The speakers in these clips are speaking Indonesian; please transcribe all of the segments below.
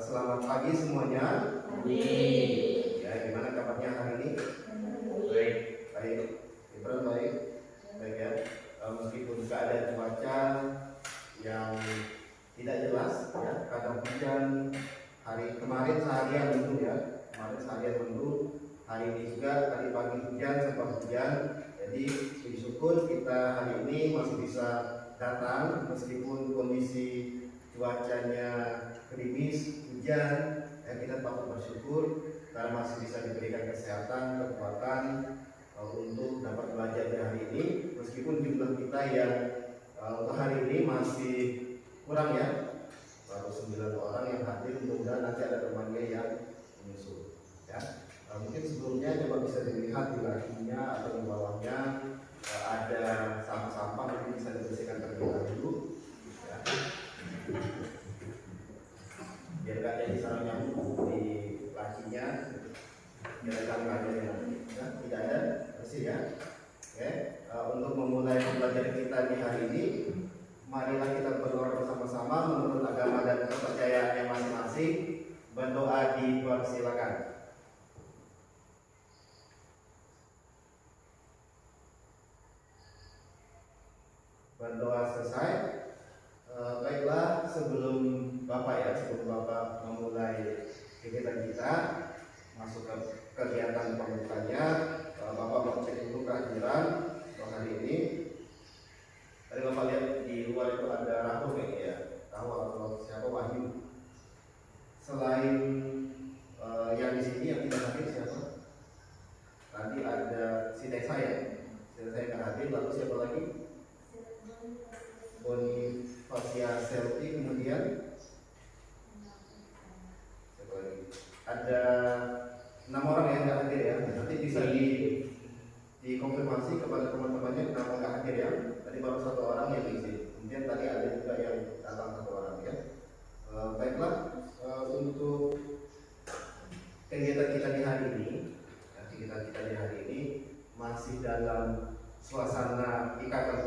Selamat pagi semuanya. Pagi. Ya, gimana kabarnya hari ini? Baik. Baik. Ibrahim baik. Baik ya. Meskipun keadaan cuaca yang tidak jelas ya, kadang hujan, hari kemarin seharian mendung ya. Kemarin seharian mendung, hari ini juga tadi pagi hujan sampai hujan. Jadi puji syukur kita hari ini masih bisa datang meskipun kondisi cuacanya gerimis, hujan, ya kita patut bersyukur karena masih bisa diberikan kesehatan, kekuatan untuk dapat belajar di hari ini. Meskipun jumlah kita yang untuk hari ini masih kurang ya, baru 9 orang yang hadir, mudah-mudahan nanti ada temannya yang menyusul. Ya, mungkin sebelumnya coba bisa dilihat di lakinya atau di bawahnya ada sampah-sampah yang bisa dibersihkan terlebih dahulu. Ya. Biar nggak jadi sarang nyamuk di lakinya, biar nggak ada yang tidak ada bersih ya. Oke, untuk memulai pembelajaran kita di hari ini, marilah kita berdoa bersama-sama menurut agama dan kepercayaannya masing-masing. Berdoa dipersilakan. Berdoa selesai. Baiklah, sebelum Bapak memulai kegiatan kita masuk ke kegiatan pembukanya, Bapak mau cek dulu kehadiran untuk hari ini. Tadi Bapak lihat di luar itu ada Rahul kayaknya ya, tahu atau siapa Wahyu. Selain yang di sini yang tidak hadir siapa? Tadi ada si Tessa ya, nggak hadir. Lalu siapa lagi? Bonifacia Selti, kemudian siapa lagi? Ada 6 orang yang nggak hadir ya. Nanti bisa dikonfirmasi kepada teman-temannya kenapa nggak hadir ya. Tadi baru 1 orang yang izin. Kemudian tadi ada juga yang datang 1 orang ya. Baiklah, untuk kegiatan kita di hari ini, masih dalam suasana ikatan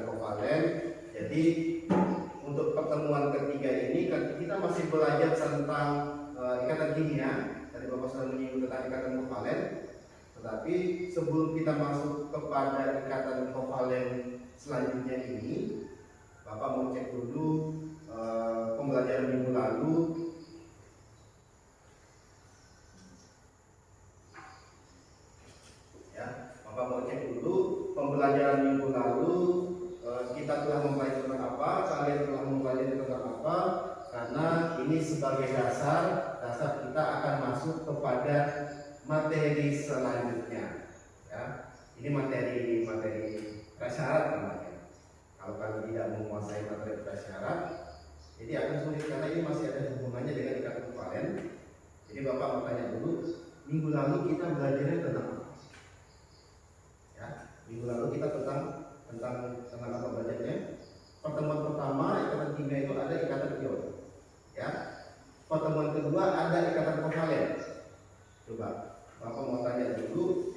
kovalen. Jadi untuk pertemuan ketiga ini kita masih belajar tentang ikatan kimia. Tadi Bapak sudah menyinggung tentang ikatan kovalen. Tetapi sebelum kita masuk kepada ikatan kovalen selanjutnya ini, Bapak mau cek dulu pembelajaran minggu lalu. Bapak mau cek dulu pembelajaran minggu lalu, kita telah mempelajari tentang apa, kalian telah mempelajari tentang apa, karena ini sebagai dasar kita akan masuk kepada materi selanjutnya. Ya, ini materi prasyarat namanya. Kalau kalian tidak menguasai materi prasyarat, jadi akan sulit karena ini masih ada hubungannya dengan ikatan kovalen. Jadi Bapak mau tanya dulu, minggu lalu kita belajarnya tentang apa? Minggu lalu kita tentang apa belajarnya? Pertemuan pertama ikatan kimia itu ada ikatan ion. Ya. Pertemuan kedua ada ikatan kovalen. Coba Bapak mau tanya dulu,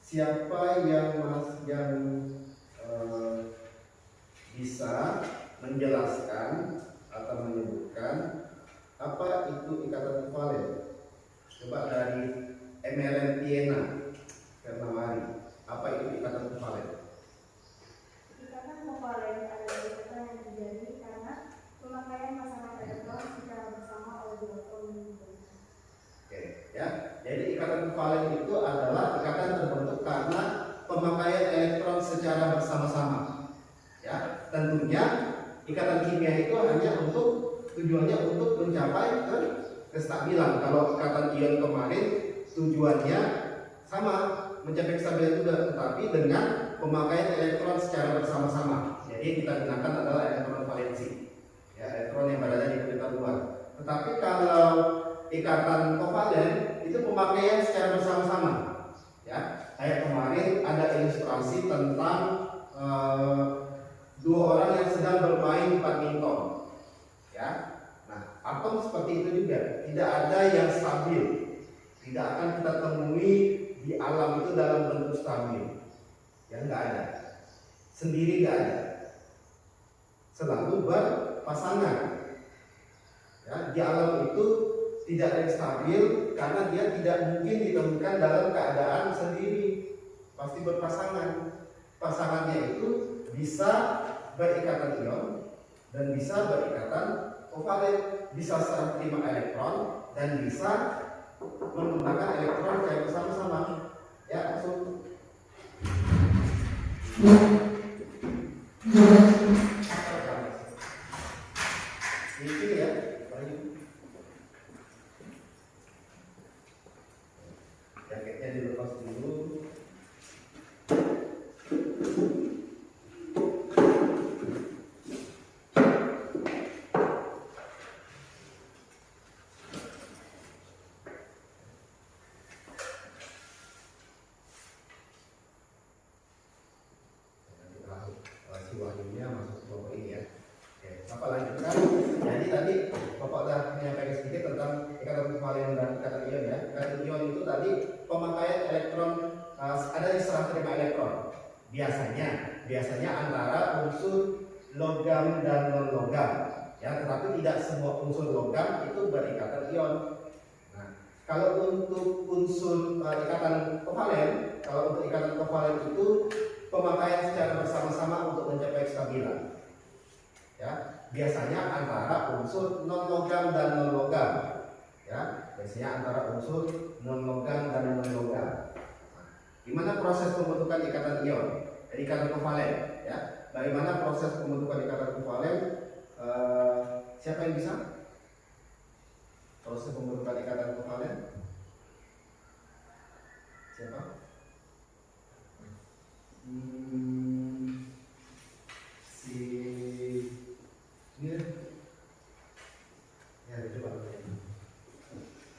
siapa yang bisa menjelaskan atau menyebutkan apa itu ikatan kovalen? Coba dari Emerald Tiena Fernawari, apa itu ikatan kovalen? Ikatan kovalen adalah ikatan yang terjadi karena pemakaian pasangan elektron secara bersama oleh 2 atom yang berbeda. Oke, ya. Jadi ikatan kovalen itu adalah ikatan terbentuk karena pemakaian elektron secara bersama-sama. Ya, tentunya ikatan kimia itu hanya tujuannya untuk mencapai kestabilan. Kalau ikatan ion kemarin tujuannya sama, mencapai kestabilan juga, tetapi dengan pemakaian elektron secara bersama-sama. Jadi kita gunakan adalah elektron valensi, ya, elektron yang berada di orbital luar. Tetapi kalau ikatan kovalen itu pemakaian secara bersama-sama. Ya, kayak kemarin ada ilustrasi tentang 2 orang yang sedang bermain badminton. Ya, nah atom seperti itu juga tidak ada yang stabil, tidak akan kita temui di alam itu dalam bentuk stabil. Yang nggak ada, sendiri nggak ada. selalu berpasangan. Ya, di alam itu tidak ada yang stabil karena dia tidak mungkin ditemukan dalam keadaan sendiri, pasti berpasangan. Pasangannya itu bisa berikatan ion dan bisa berikatan kovalen, bisa serang terima elektron dan bisa menggunakan elektron cair bersama-sama. Ya, langsung. Ini ya, jaketnya dilepas dulu. Si Wahyunya masuk ke kelompok ini ya. Oke, Bapak lanjutkan. Jadi tadi Bapak sudah menyampaikan sedikit tentang ikatan kovalen dan ikatan ion ya. Ikatan ion itu tadi pemakaian elektron, ada yang serah terima elektron. Biasanya antara unsur logam dan non logam. Ya, tetapi tidak semua unsur logam itu berikatan ion. Nah, kalau untuk unsur ikatan kovalen, itu pemakaian secara bersama-sama untuk mencapai kestabilan. Ya, biasanya antara unsur non logam dan non logam. Ya, biasanya antara unsur non logam dan non logam. Nah, gimana proses pembentukan ikatan ion, ikatan kovalen? Ya, bagaimana proses pembentukan ikatan kovalen? Siapa yang bisa? Proses pembentukan ikatan kovalen? Siapa? Ya, coba.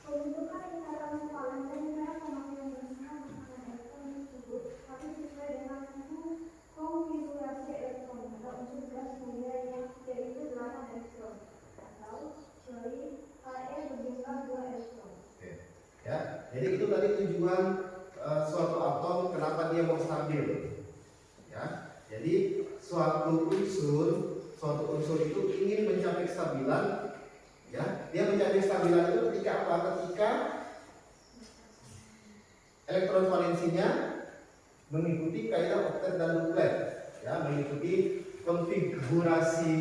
Pembentukan ikatan kovalen dengan pemakaian bersama makanan elektron tersebut, tapi sesuai dengan konfigurasi elektron pada unsur gas mulia yang yaitu 8 elektron atau sorry He berjumlah 2 elektron. Oke. Ya, jadi itu tadi tujuan suatu atom kenapa dia mau stabil. Ya, jadi suatu unsur itu ingin mencapai kestabilan. Ya, dia mencapai kestabilan itu ketika apa? Ketika elektron valensinya mengikuti kaidah oktet dan nukleat, ya, mengikuti konfigurasi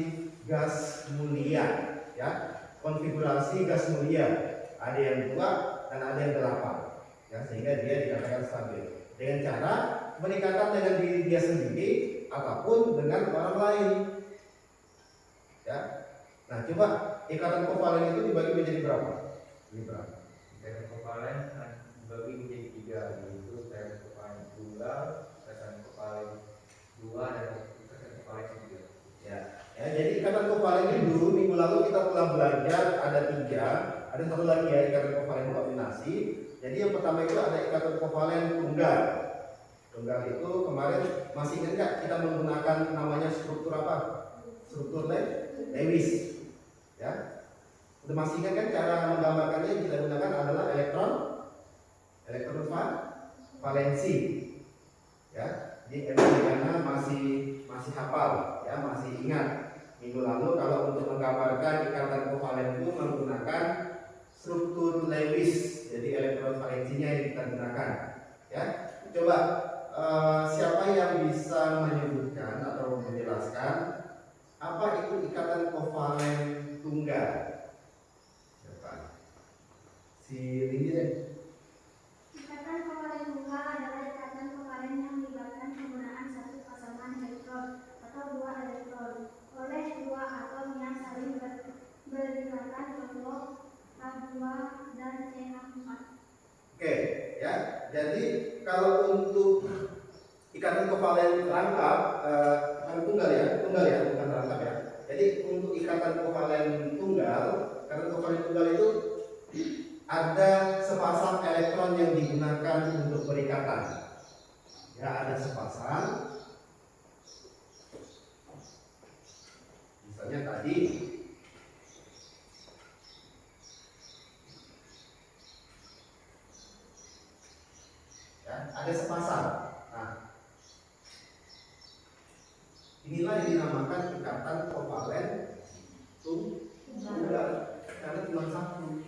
gas mulia, ya, konfigurasi gas mulia. Ada yang 2 dan ada yang 8, ya, sehingga dia dikatakan stabil dengan cara berikatan dengan diri dia sendiri ataupun dengan orang lain. Ya. Nah, coba ikatan kovalen itu dibagi menjadi berapa? Ini berapa? Ikatan kovalen dibagi menjadi 3, yaitu ikatan kovalen tunggal, ikatan kovalen 2, dan ikatan kovalen 3. Ya, jadi ikatan kovalen ini dulu minggu lalu kita telah belajar ada 3, ada satu lagi ya, ikatan kovalen kombinasi. Jadi yang pertama itu ada ikatan kovalen tunggal. Tunggal itu kemarin masih ingat nggak kita menggunakan namanya struktur apa? Struktur Lewis. Ya, udah masih ingat kan cara menggambarkannya yang kita gunakan adalah elektron valensi. Ya, di Emiliana masih hafal, ya, masih ingat minggu lalu kalau untuk menggambarkan ikatan kovalen itu menggunakan struktur Lewis. Jadi elektron valensinya yang kita gunakan. Ya, coba siapa yang bisa menyebutkan atau menjelaskan apa itu ikatan kovalen tunggal? Siapa? Si Lindi deh. Ikatan kovalen tunggal adalah ikatan kovalen yang melibatkan penggunaan satu pasangan elektron atau 2 elektron oleh 2 atom yang saling berikatan, contoh H2 dan CH4. Oke, ya. Jadi kalau untuk ikatan kovalen rangkap, tunggal ya, bukan rangkap ya. Jadi untuk ikatan kovalen tunggal itu ada sepasang elektron yang digunakan untuk berikatan. Ya, ada sepasang. Misalnya tadi ya, ada sepasang. Nah, Inilah yang dinamakan ikatan kovalen tunggal karena cuma satu.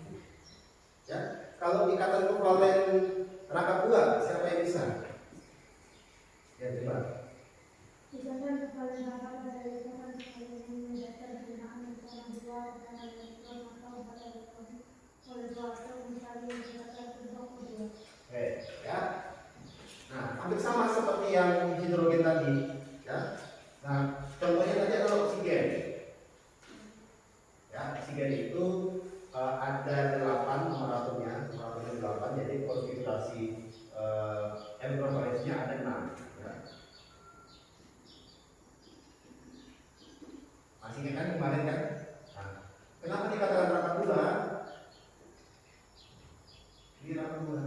Ya, kalau ikatan kovalen rangkap dua, siapa yang bisa? Ya coba. Ikatan kovalen rangkap adalah ikatan kovalen yang mendasar penggunaan bersama dua putaran elektron atau empat elektron oleh dua atom misalnya berdasar kedua kedua. Oke, ya. Nah, hampir sama seperti yang hidrogen tadi, ya. Nah, contohnya tadi adalah oksigen. Ya, oksigen itu ada 8 nomor atomnya 8, jadi konfigurasi elektron valensinya ada 6. Ya. Masih ingat kan kemarin kan? Nah, kenapa dikatakan rangkap dua? Ini rangkap dua.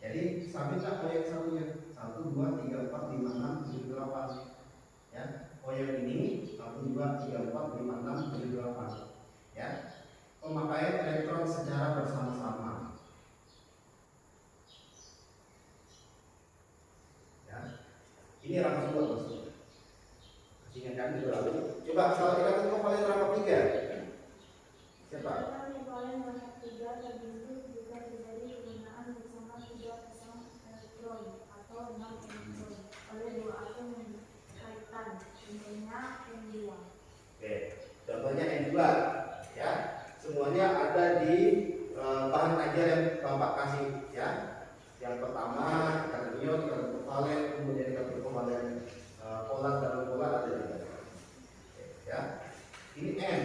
Jadi sambillah proyek satunya 1, 2, 3, 4, 5, 6, 7, 8. Ya, proyek ini 1, 2, 3, 4, 5, 6, 7, 8. Ya, pemakaian elektron secara bersama-sama. Ya, ini rangkap dua maksudnya. Masih ingat kan itu lalu? Coba kalau ikatan kovalen rangkap 3. Siapa? Ikatan kovalen rangkap 3 terbentuk jika terjadi penggunaan bersama 3 pasang elektron atau 6 elektron oleh dua atom yang berkaitan, contohnya N2. Oke, contohnya N2. Ya, semuanya ada di bahan ajar yang Bapak kasih. Ya, yang pertama ikatan ion, ikatan kovalen, kemudian ikatan kovalen polar dan polar ada juga. Oke, ya, ini N.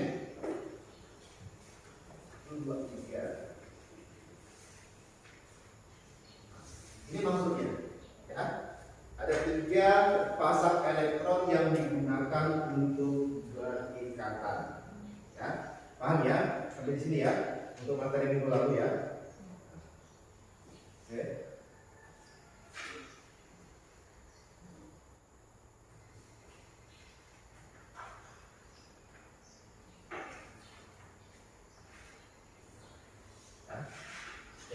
1, 2, 3. Ini maksudnya, ya, ada 3 pasang elektron yang digunakan untuk berikatan. Ya, paham ya? Sampai di sini ya, untuk materi minggu lalu ya. Oke.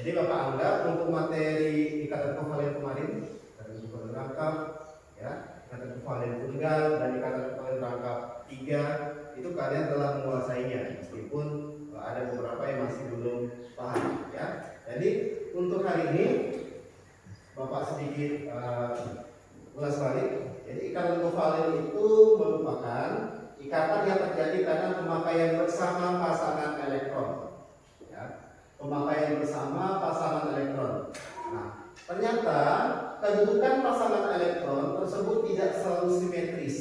Jadi Bapak anggap untuk materi ikatan kovalen kemarin, ikatan kovalen rangkap, ya, ikatan kovalen tunggal dan ikatan kovalen rangkap 3 itu kalian telah menguasainya, meskipun ada beberapa yang masih belum paham. Ya, jadi untuk hari ini Bapak sedikit ulas balik. Jadi ikatan kovalen itu merupakan ikatan yang terjadi karena pemakaian bersama pasangan elektron. Pemakaian bersama pasangan elektron. Nah, ternyata kedudukan pasangan elektron tersebut tidak selalu simetris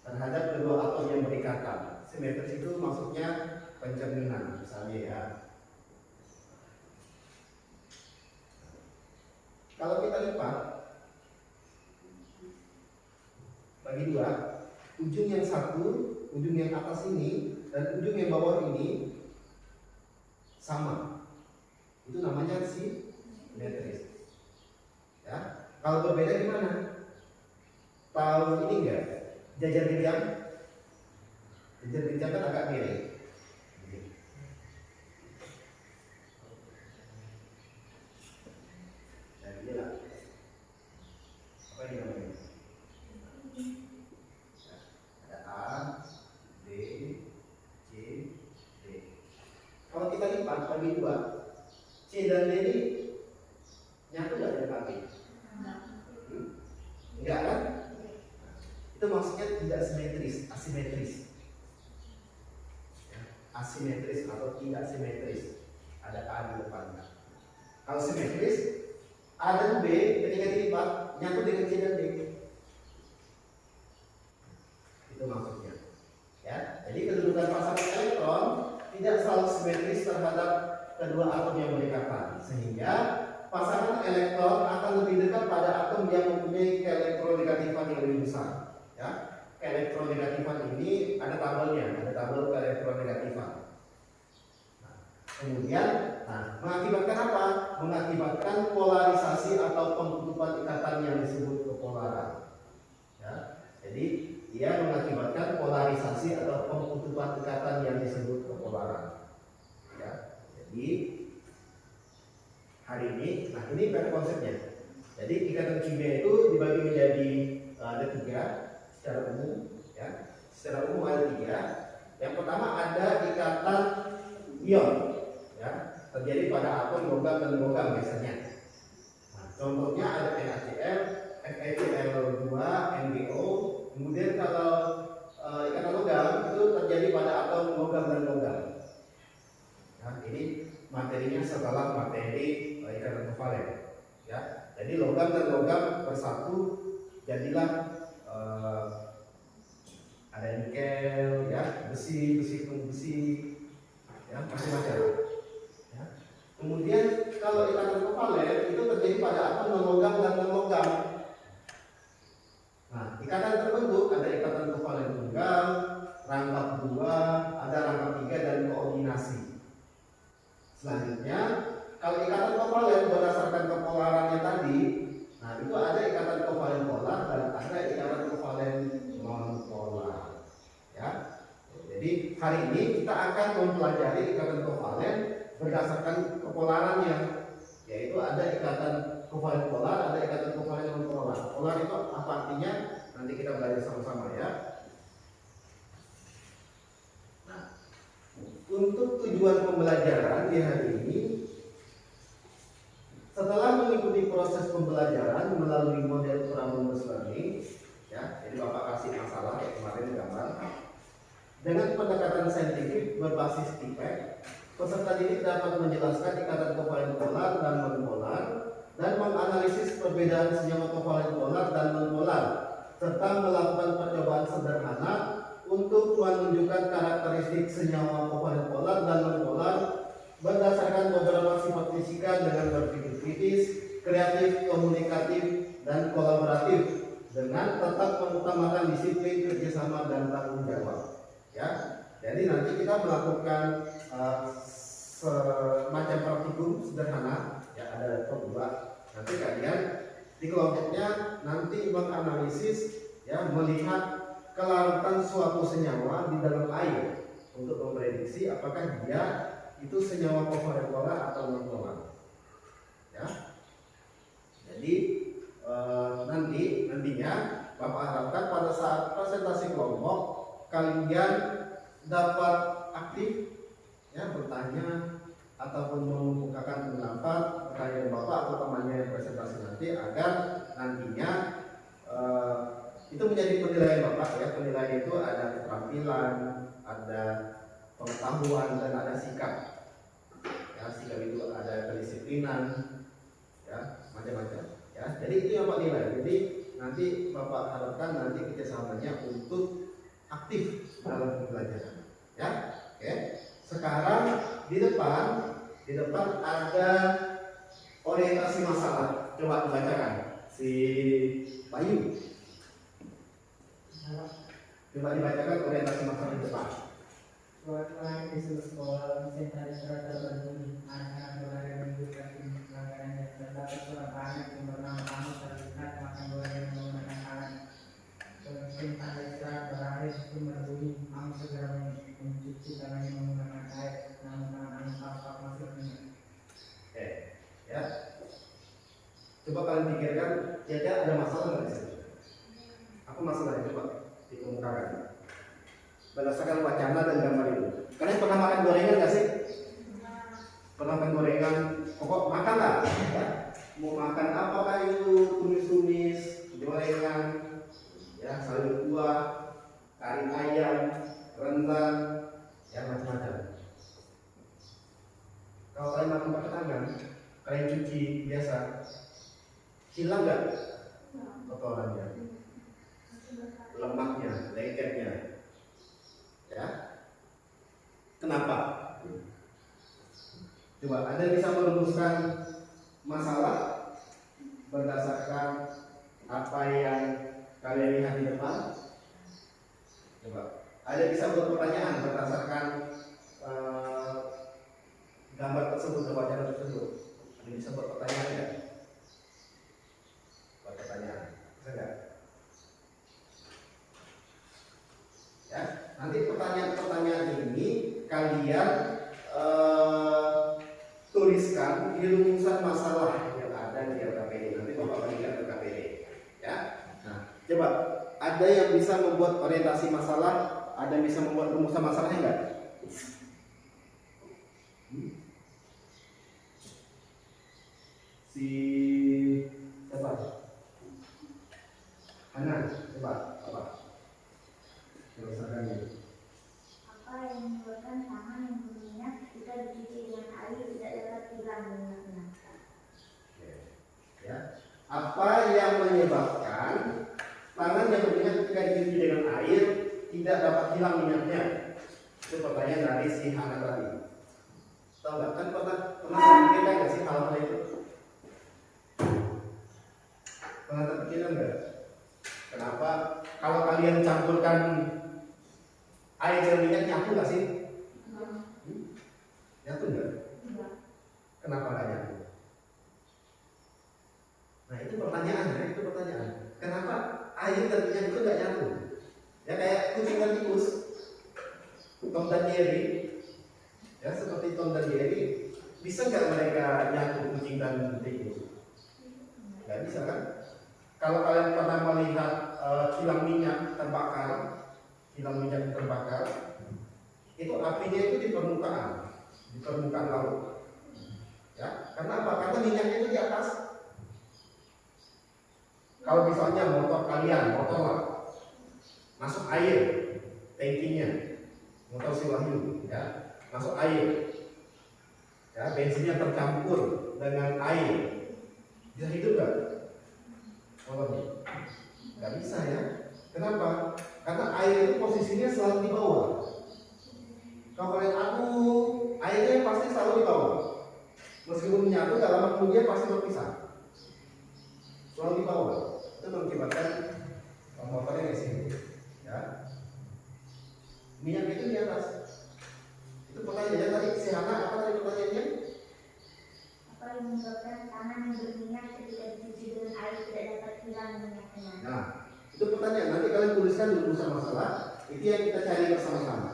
terhadap kedua atom yang berikatan. Simetris itu maksudnya pencerminan, misalnya ya. Kalau kita lipat bagi 2, ujung yang satu, ujung yang atas ini dan ujung yang bawah ini sama, itu namanya simetris. Ya, kalau berbeda gimana? Tahu ini enggak? Jajar genjang, kan agak miring. Dan inilah apa ini namanya? Ada A, B, C, D. Kalau kita lipat bagi 2, C dan D ini nyatu nggak dengan AB? Enggak kan? Itu maksudnya tidak simetris, asimetris. Ya, asimetris atau tidak simetris. Ada A di depannya. Kalau simetris, A dan B ketika dilipat nyatu dengan C dan D. Itu maksudnya. Ya, jadi kedudukan pasangan elektron tidak selalu simetris terhadap kedua atom yang berdekatan, sehingga pasangan elektron akan lebih dekat pada atom yang mempunyai keelektronegativan yang lebih besar. Ya, keelektronegativan ini ada tabelnya, ada tabel keelektronegativan. Nah, kemudian, mengakibatkan apa? Mengakibatkan polarisasi atau pengkutupan ikatan yang disebut kepolaran. Ya, jadi ia mengakibatkan polarisasi atau pengkutupan ikatan yang disebut kepolaran. Ya, jadi hari ini, ini pada konsepnya. Jadi ikatan kimia itu dibagi menjadi ada 3 secara umum, ya. Secara umum ada 3. Yang pertama ada ikatan ion, ya, terjadi pada atom logam dan logam biasanya. Nah, contohnya ada NaCl, FeCl2, NgO. Kemudian kalau ikatan logam itu terjadi pada atom logam dan logam. Nah, ini materinya setelah materi ikatan kovalen, ya. Jadi logam dan logam bersatu, jadilah ada nikel, ya, besi ketemu besi, ya, macam-macam. Ya. Kemudian kalau ikatan kovalen itu terjadi pada atom non logam dan non logam. Nah, ikatan terbentuk ada ikatan kovalen tunggal, rangkap 2, ada rangkap 3 dan koordinasi. Selanjutnya, kalau ikatan kovalen berdasarkan kepolarannya tadi, nah itu ada ikatan kovalen polar dan ada ikatan kovalen non polar. Ya. Jadi hari ini kita akan mempelajari ikatan kovalen berdasarkan kepolarannya, yaitu ada ikatan kovalen polar, ada ikatan kovalen non polar. Polar itu apa artinya? Nanti kita belajar sama-sama, ya. Untuk tujuan pembelajaran di hari ini, setelah mengikuti proses pembelajaran melalui model Paramus Learning, ya, jadi Bapak kasih masalah kayak kemarin gambar, dengan pendekatan saintifik berbasis tipek, peserta didik dapat menjelaskan ikatan kovalen polar dan non-polar dan menganalisis perbedaan senyawa kovalen polar dan non-polar, serta melakukan percobaan sederhana untuk menunjukkan karakteristik senyawa kovalen polar dan non-polar berdasarkan beberapa sifat fisika dengan berpikir kritis, kreatif, komunikatif, dan kolaboratif dengan tetap mengutamakan disiplin, kerjasama, dan tanggung jawab. Ya, jadi nanti kita melakukan semacam praktikum sederhana, ya, ada laptop 2. Nanti kalian di kelompoknya nanti menganalisis, ya, melihat kelarutan suatu senyawa di dalam air untuk memprediksi apakah dia itu senyawa kovalen polar atau non polar. Ya. Jadi nantinya Bapak harapkan pada saat presentasi kelompok kalian dapat aktif, ya, bertanya ataupun mengemukakan pendapat pertanyaan Bapak atau temannya yang presentasi nanti, agar nantinya itu menjadi penilaian Bapak, ya. Penilaian itu ada keterampilan, ada pengetahuan, dan ada sikap. Ya, sikap itu ada kedisiplinan, ya, macam-macam. Ya, jadi itu yang Bapak nilai. Jadi nanti Bapak harapkan nanti kerjasamanya untuk aktif dalam pembelajaran. Ya, oke. Sekarang di depan ada orientasi masalah. Coba dibacakan si Bayu. Coba dibacakan orientasi masalah di depan. Suatu hari di sekolah mesin tadi surat terbunyi. Anak-anak berlari menunjukkan pelanggarannya. Terdapat seorang anak yang bernama Amos terlihat makan goreng menggunakan alat. Mesin tanda surat berlari itu berbunyi. Amos segera mencuci tangannya menggunakan air. Namun tangan Amos tampak masih dingin. Oke, ya. Coba kalian pikirkan, kira-kira ada masalah nggak di situ? Apa masalahnya? Coba dikemukakan berdasarkan wacana dan gambar itu. Kalian pernah makan gorengan nggak sih? Pernah makan gorengan? Pokok makan lah, ya. Mau makan apakah itu, tumis-tumis, gorengan, ya, sayur buah, kari ayam, rendang, ya, macam-macam. Kalau kalian makan pakai tangan, kalian cuci biasa, hilang nggak kotorannya, lemaknya, lengketnya? Ya, kenapa? Coba Anda bisa merumuskan masalah berdasarkan apa yang kalian lihat di depan. Coba Anda bisa berpertanyaan berdasarkan gambar tersebut atau wacana tersebut. Anda bisa berpertanyaan, ya? Berpertanyaan, bisa nggak? Ya, nanti pertanyaan-pertanyaan ini kalian tuliskan di rumusan masalah yang ada di LKPD. Nanti Bapak bagikan ke LKPD. Ya, nah, coba ada yang bisa membuat orientasi masalah, ada yang bisa membuat rumusan masalahnya enggak? Si siapa? Hana, coba apa? Jelaskan ini. Apa yang menyebabkan tangan yang berminyak jika dicuci dengan air tidak dapat hilang minyaknya? Ya. Apa yang menyebabkan tangan yang berminyak ketika dicuci dengan air tidak dapat hilang minyaknya? Itu pertanyaan dari si Hana tadi. Tahu nggak? Kan pernah terpikirkan nggak sih hal-hal itu? Pernah terpikirkan nggak? Kenapa kalau kalian campurkan air dan minyak nyatu nggak sih? Nyatu nggak? Kenapa nggak nyatu? Nah itu pertanyaan, itu pertanyaan. Kenapa air dan minyak itu nggak nyatu? Ya kayak kucing dan tikus, Tom dan Jerry. Ya seperti Tom dan Jerry, bisa nggak mereka nyatu kucing dan tikus? Nggak bisa kan? Kalau kalian pernah melihat kilang minyak terbakar, itu apinya itu di permukaan laut. Ya, karena apa? Karena minyaknya itu di atas. Kalau misalnya motor lah, masuk air, tankinya, motor si Wahyu, ya, masuk air, ya, bensinnya tercampur dengan air, bisa hidup nggak? Motornya? Nggak bisa ya. Kenapa? Karena air itu posisinya selalu di bawah. Kalau kalian airnya pasti selalu di bawah. Meskipun menyatu, gak lama kemudian pasti berpisah. Selalu di bawah. Itu mengakibatkan motornya di sini. Ya. Minyak itu di atas. Itu pertanyaannya tadi. Si Hana, apa tadi pertanyaannya? Apa yang menyebabkan tangan yang berminyak ketika dicuci dengan air tidak dapat hilang minyaknya? Nah, itu pertanyaan. Nanti kalian tuliskan di rumusan masalah. Itu yang kita cari bersama-sama.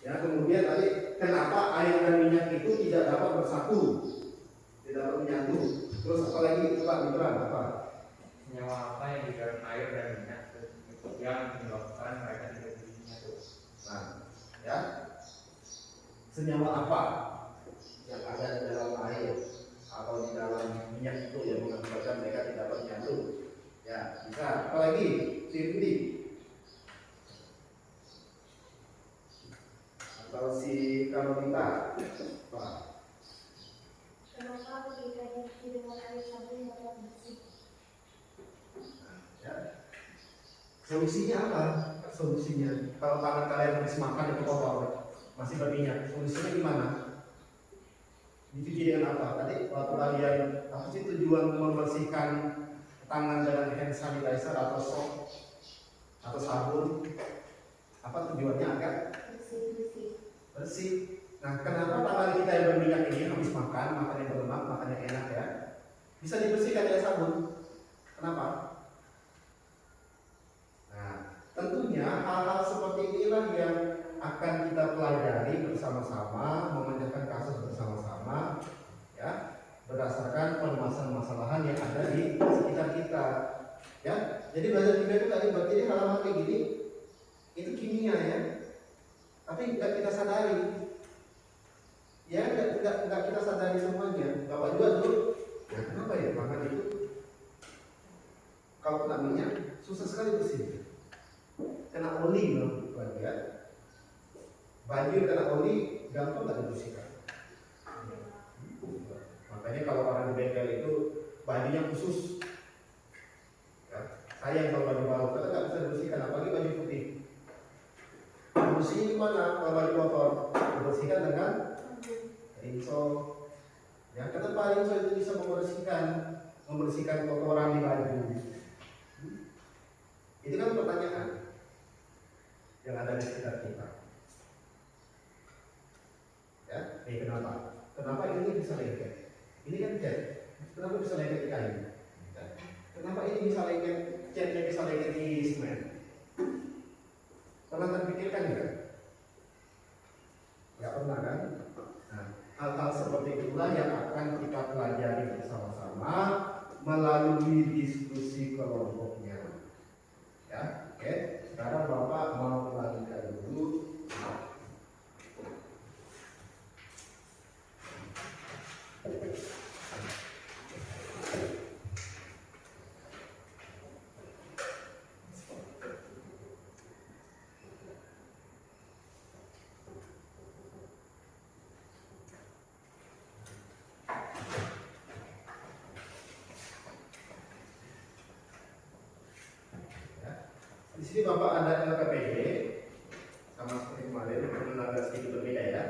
Ya, kemudian tadi kenapa air dan minyak itu tidak dapat bersatu, tidak dapat menyatu. Terus apa lagi? Coba diterang apa? Senyawa apa yang di dalam air dan minyak yang menyebabkan mereka tidak bisa menyatu? Nah, ya, senyawa apa yang ada di dalam air atau di dalam minyak itu yang mengakibatkan mereka tidak dapat menyatu? Ya, bisa. Apa lagi? Sirdi atau si Karolita? Apa? Kenapa ketika dicuci dengan air sabun dapat bersih? Ya. Solusinya apa? Solusinya kalau tangan kalian habis makan itu kotor, masih berminyak, solusinya gimana? Dicuci dengan apa? Tadi waktu kalian apa sih tujuan membersihkan tangan dengan hand sanitizer atau soap atau sabun? Apa tujuannya agar bersih? Nah, kenapa tangan kita yang berminyak ini habis makan yang berlemak, makan yang enak ya, bisa dibersihkan dengan sabun? Kenapa? Nah, tentunya hal-hal seperti inilah yang akan kita pelajari bersama-sama, memecahkan kasus bersama-sama, ya, berdasarkan permasalahan yang ada di sekitar kita. Ya, jadi belajar kimia itu tadi berarti hal-hal kayak gini itu kimia ya, tapi nggak kita sadari. Ya, nggak kita sadari semuanya. Bapak juga dulu, ya kenapa ya makan itu kalau kena minyak susah sekali bersih. Kena oli loh, ya. Banjir kena oli gampang nggak dibersihkan. Makanya kalau orang di bengkel itu bajunya khusus. Ya, sayang kalau baju baru kita nggak bisa dibersihkan, apalagi baju putih. Bersihnya gimana? Kalau baju kotor dibersihkan dengan rinso. Ya, kenapa rinso itu bisa membersihkan kotoran di baju? Itu kan pertanyaan yang ada di sekitar kita. Ya, kenapa? Kenapa ini bisa lengket? Ini kan cat. Kenapa bisa lengket di kayu? Ya. Kenapa ini bisa lengket? Catnya bisa lengket di semen? Pernah terpikirkan nggak? Nggak pernah kan? Nah, hal-hal seperti itulah yang akan kita pelajari bersama-sama melalui diskusi kelompoknya. Di sini Bapak ada LKPD sama seperti kemarin, mungkin agak sedikit berbeda ya.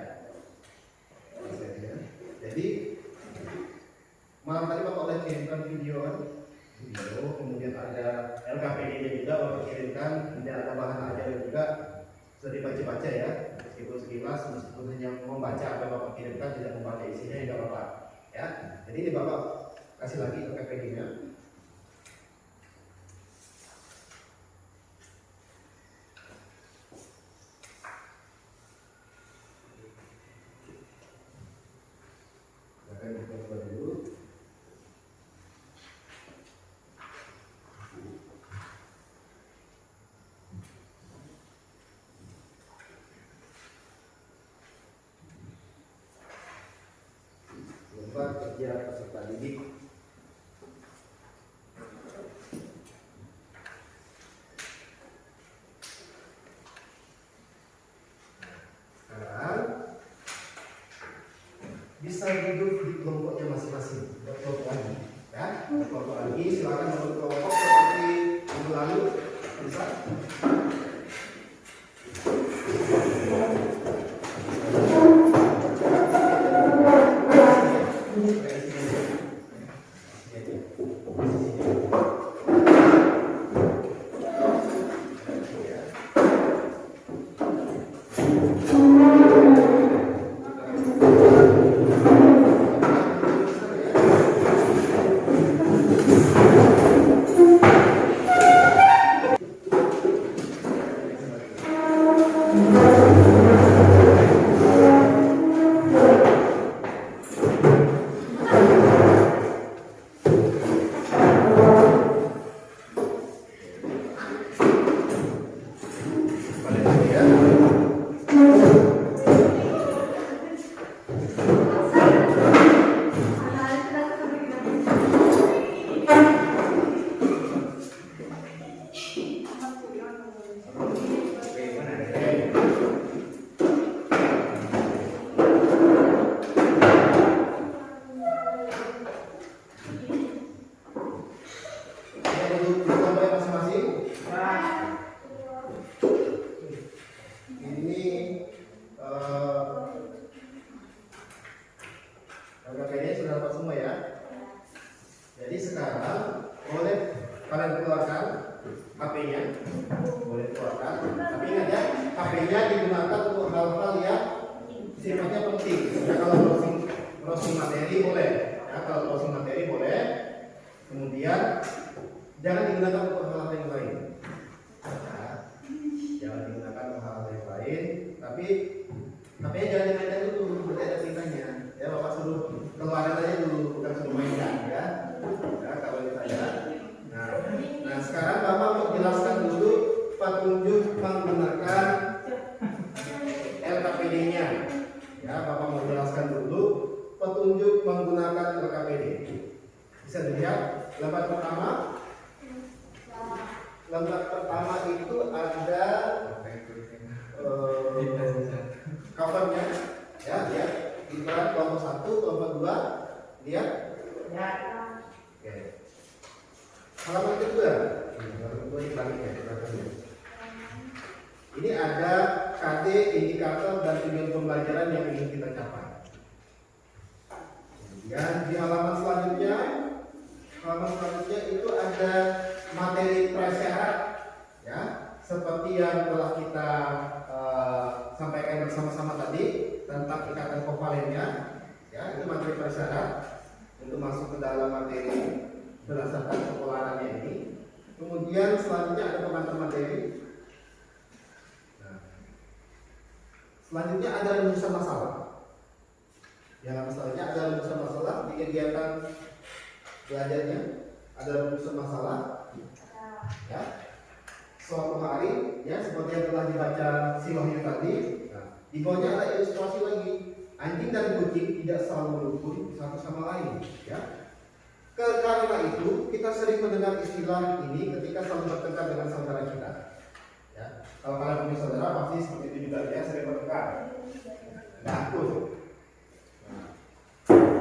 Jadi malam tadi Bapak udah kirimkan video, kemudian ada LKPD-nya juga Bapak kirimkan, kemudian ada bahan ajar juga sudah dibaca-baca ya, meskipun sekilas, meskipun hanya membaca apa yang Bapak kirimkan, tidak membaca isinya ya Bapak ya. Jadi ini Bapak kasih lagi LKPD-nya. Akan dicoba dulu. Lembar kerja peserta didik. Sekarang bisa duduk di kelompoknya masing-masing. Berkelompok lagi, ya. Berkelompok lagi. Silakan berkelompok seperti minggu lalu. Bisa. LKPD sudah dapat semua ya. Jadi sekarang boleh kalian keluarkan HP-nya, boleh keluarkan. Tapi ingat ya, HP-nya digunakan untuk hal-hal yang sifatnya penting. Ya, kalau browsing materi boleh, ya, kalau browsing materi boleh. Kemudian jangan digunakan untuk hal-hal yang lain. Ya, jangan digunakan untuk hal-hal yang lain. Tapi HP-nya jangan dimainkan dulu, berarti ada perintahnya. Ya, Bapak suruh keluarin aja dulu, bukan suruh mainkan ya. Ya, kalau ditanya. Nah, sekarang Bapak mau jelaskan dulu petunjuk menggunakan LKPD-nya. Ya, Bapak mau jelaskan dulu petunjuk menggunakan LKPD. Bisa dilihat lembar pertama. Lembar pertama itu ada covernya, ya, lihat. Ibarat kelompok 1, kelompok 2, lihat. Ya. Oke. Halaman kedua, halaman kedua ini baliknya, ini ada KD, indikator dan tujuan pembelajaran yang ingin kita capai. Kemudian di halaman selanjutnya itu ada materi prasyarat, ya, seperti yang telah kita sampaikan bersama-sama tadi tentang ikatan kovalennya, ya, itu materi prasyarat untuk masuk ke dalam materi berdasarkan kepolarannya ini. Kemudian selanjutnya ada pengantar materi. Nah, selanjutnya ada rumusan masalah. Yang selanjutnya ada rumusan masalah di kegiatan belajarnya, ada rumusan masalah. Ya, suatu hari, ya, seperti yang telah dibaca si Wahyu tadi. Nah, di bawahnya ada ilustrasi lagi. Anjing dan kucing tidak selalu rukun satu sama lain, ya. Karena itu kita sering mendengar istilah ini ketika saling bertengkar dengan saudara kita. Ya, kalau kalian punya saudara pasti seperti itu juga, ya, sering bertengkar. Nah,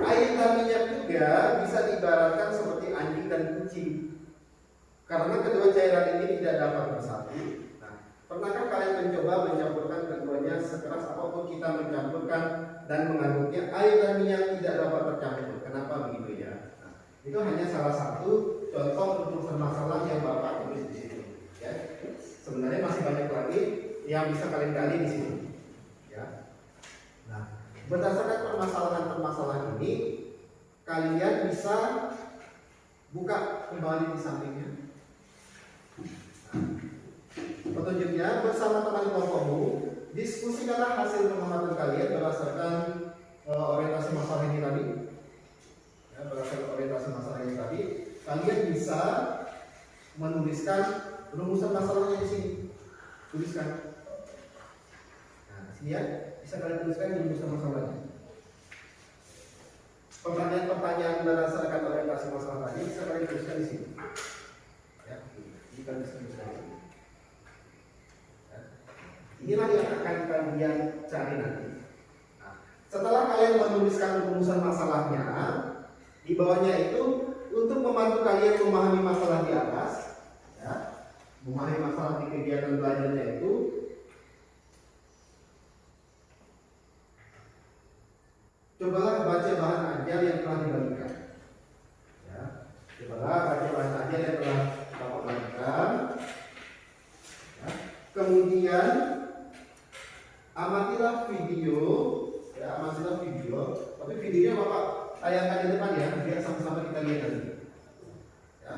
air dan minyak juga bisa diibaratkan seperti anjing dan kucing. Karena kedua cairan ini tidak dapat bersatu. Nah, pernahkah kalian mencoba mencampurkan keduanya sekeras apapun kita mencampurkan dan mengaduknya, air dan minyak tidak dapat bercampur? Kenapa begitu ya? Nah, itu hanya salah satu contoh untuk masalah yang Bapak tulis di situ. Ya. Sebenarnya masih banyak lagi yang bisa kalian gali di sini. Ya. Nah, berdasarkan permasalahan-permasalahan ini, kalian bisa buka kembali di sampingnya. Nah, petunjuknya, bersama teman kelompokmu, diskusikanlah hasil pengamatan kalian berdasarkan orientasi masalah ini tadi. Ya, berdasarkan orientasi masalah ini tadi, kalian bisa menuliskan rumusan masalahnya di sini. Tuliskan. Nah, di sini ya, bisa kalian tuliskan rumusan masalahnya. Pertanyaan-pertanyaan berdasarkan orientasi masalah tadi bisa kalian tuliskan di sini. Ya, ini kalian bisa tuliskan. Ya. Inilah yang akan kalian cari nanti. Nah, setelah kalian menuliskan rumusan masalahnya, di bawahnya itu untuk membantu kalian memahami masalah di atas, ya, memahami masalah di kegiatan belajarnya itu, cobalah baca bahan ajar yang telah dibagikan. Ya, cobalah baca bahan ajar yang telah Bapak bagikan. Ya. Kemudian amatilah video, ya, amatilah video. Tapi videonya Bapak tayangkan di depan ya, biar sama-sama kita lihat nanti. Ya.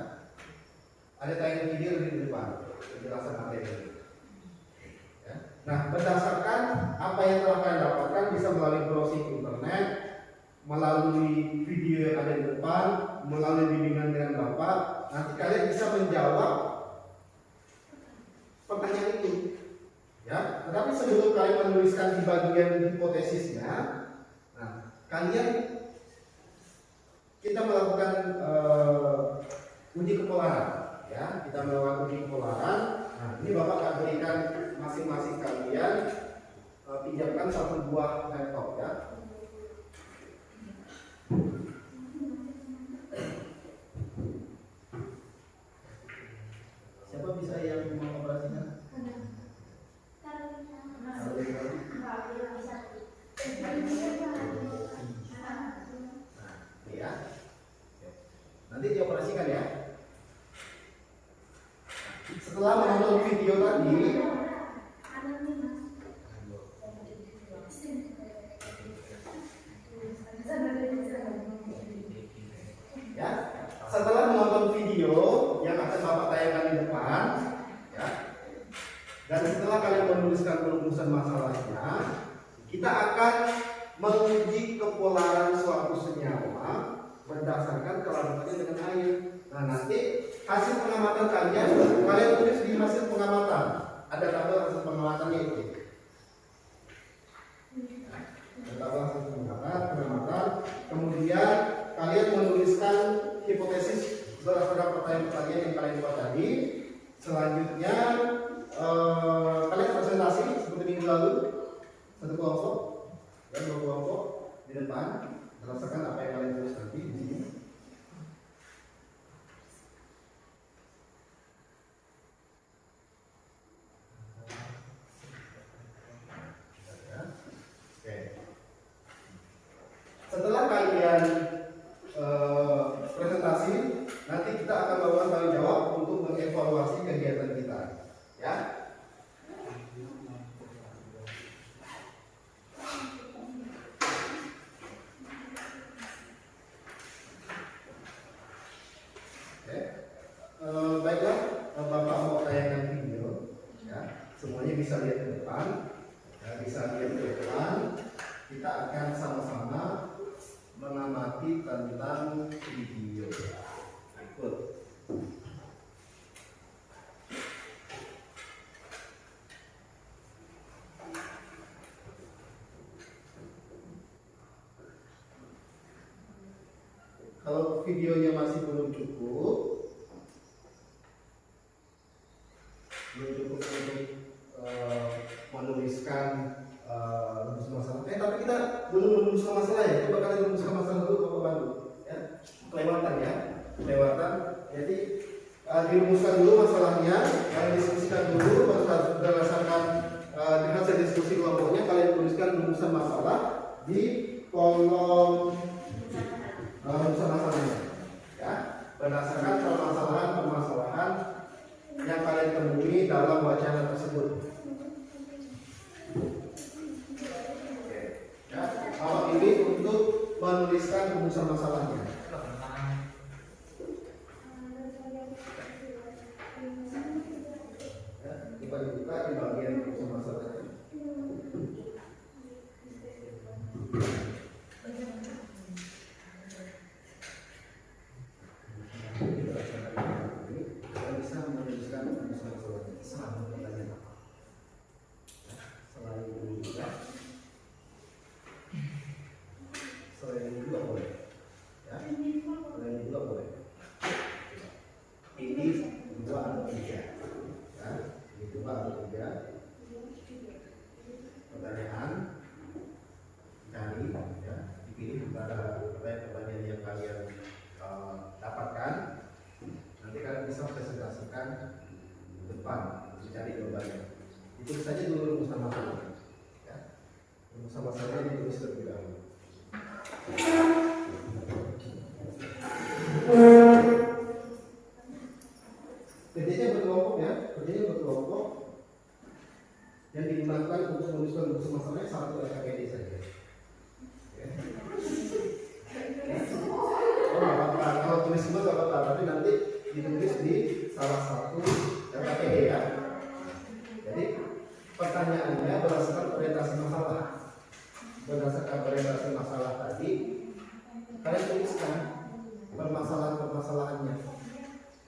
Ada tayangan video di depan, penjelasan materi. Ya. Nah, berdasarkan apa yang telah kalian dapatkan bisa melalui browsing internet, melalui video yang ada di depan, melalui bimbingan dengan Bapak, nanti kalian bisa menjawab pertanyaan itu. Ya, tetapi sebelum kalian menuliskan di bagian hipotesisnya, nah, kita melakukan uji kepolaran. Ya, kita melakukan uji kepolaran. Nah, ini Bapak akan berikan masing-masing kalian pinjamkan satu buah laptop ya. Siapa bisa yang mengoperasikan? Ya. Nanti dioperasikan ya. Setelah menonton video tadi, ya, setelah menonton video yang akan Bapak tayangkan di depan, ya, dan setelah kalian menuliskan rumusan masalahnya, kita akan menguji kepolaran suatu senyawa berdasarkan kelarutannya dengan air. Nah, nanti hasil pengamatan kalian tulis di hasil pengamatan. Ada tabel hasil pengamatannya itu. Ada tabel hasil pengamatan. Kemudian kalian menuliskan hipotesis berdasarkan pertanyaan-pertanyaan yang kalian buat tadi. Selanjutnya kalian presentasi seperti minggu lalu, satu kelompok dan dua kelompok di depan berdasarkan apa yang kalian tulis nanti di sini. Setelah kalian presentasi, nanti kita akan melakukan tanggung jawab untuk mengevaluasi kegiatan kita, ya. Baiklah, Bapak mau tayangkan video, ya. Semuanya bisa lihat ke depan, ya, bisa lihat ke depan. Kita akan sama-sama mengamati tentang video. Ikut. Kalau videonya masih belum cukup untuk menuliskan rumus masalah. Tapi kita belum merumuskan masalah ya. Coba kalian merumuskan masalah dulu, Bapak bantu. Ya, kelewatan ya, kelewatan. Jadi dirumuskan dulu masalahnya. di kolom rumusan masalahnya. Ya, berdasarkan permasalahan yang kalian temui dalam wacana tersebut. Oke. Ya, kalau ini untuk menuliskan rumusan masalahnya. Ya, coba dibuka di bagian rumusan masalahnya. Kita bisa menuliskan rumusan masalahnya selama pertanyaan apa? Selain ini juga, selain ini juga boleh. Ya, selain ini juga boleh. Ini 2 atau 3. Ya, ini 2 atau 3. Pertanyaan cari, ya, dipilih pada pertanyaan yang kalian dapatkan. Nanti kalian bisa presentasikan depan untuk cari jawabannya. Itu saja dulu rumusan masalahnya. Ya, rumusan masalahnya ditulis terlebih dahulu. Kerjanya berkelompok ya, kerjanya berkelompok yang digunakan untuk menuliskan rumusan masalahnya 1 SKPD saja. Ya. Oh, nggak apa-apa. Kalau tulis semua nggak apa-apa, tapi nanti ditulis di salah satu SKPD ya. Jadi pertanyaannya berdasarkan orientasi masalah. Berdasarkan orientasi masalah tadi, kalian tuliskan permasalahannya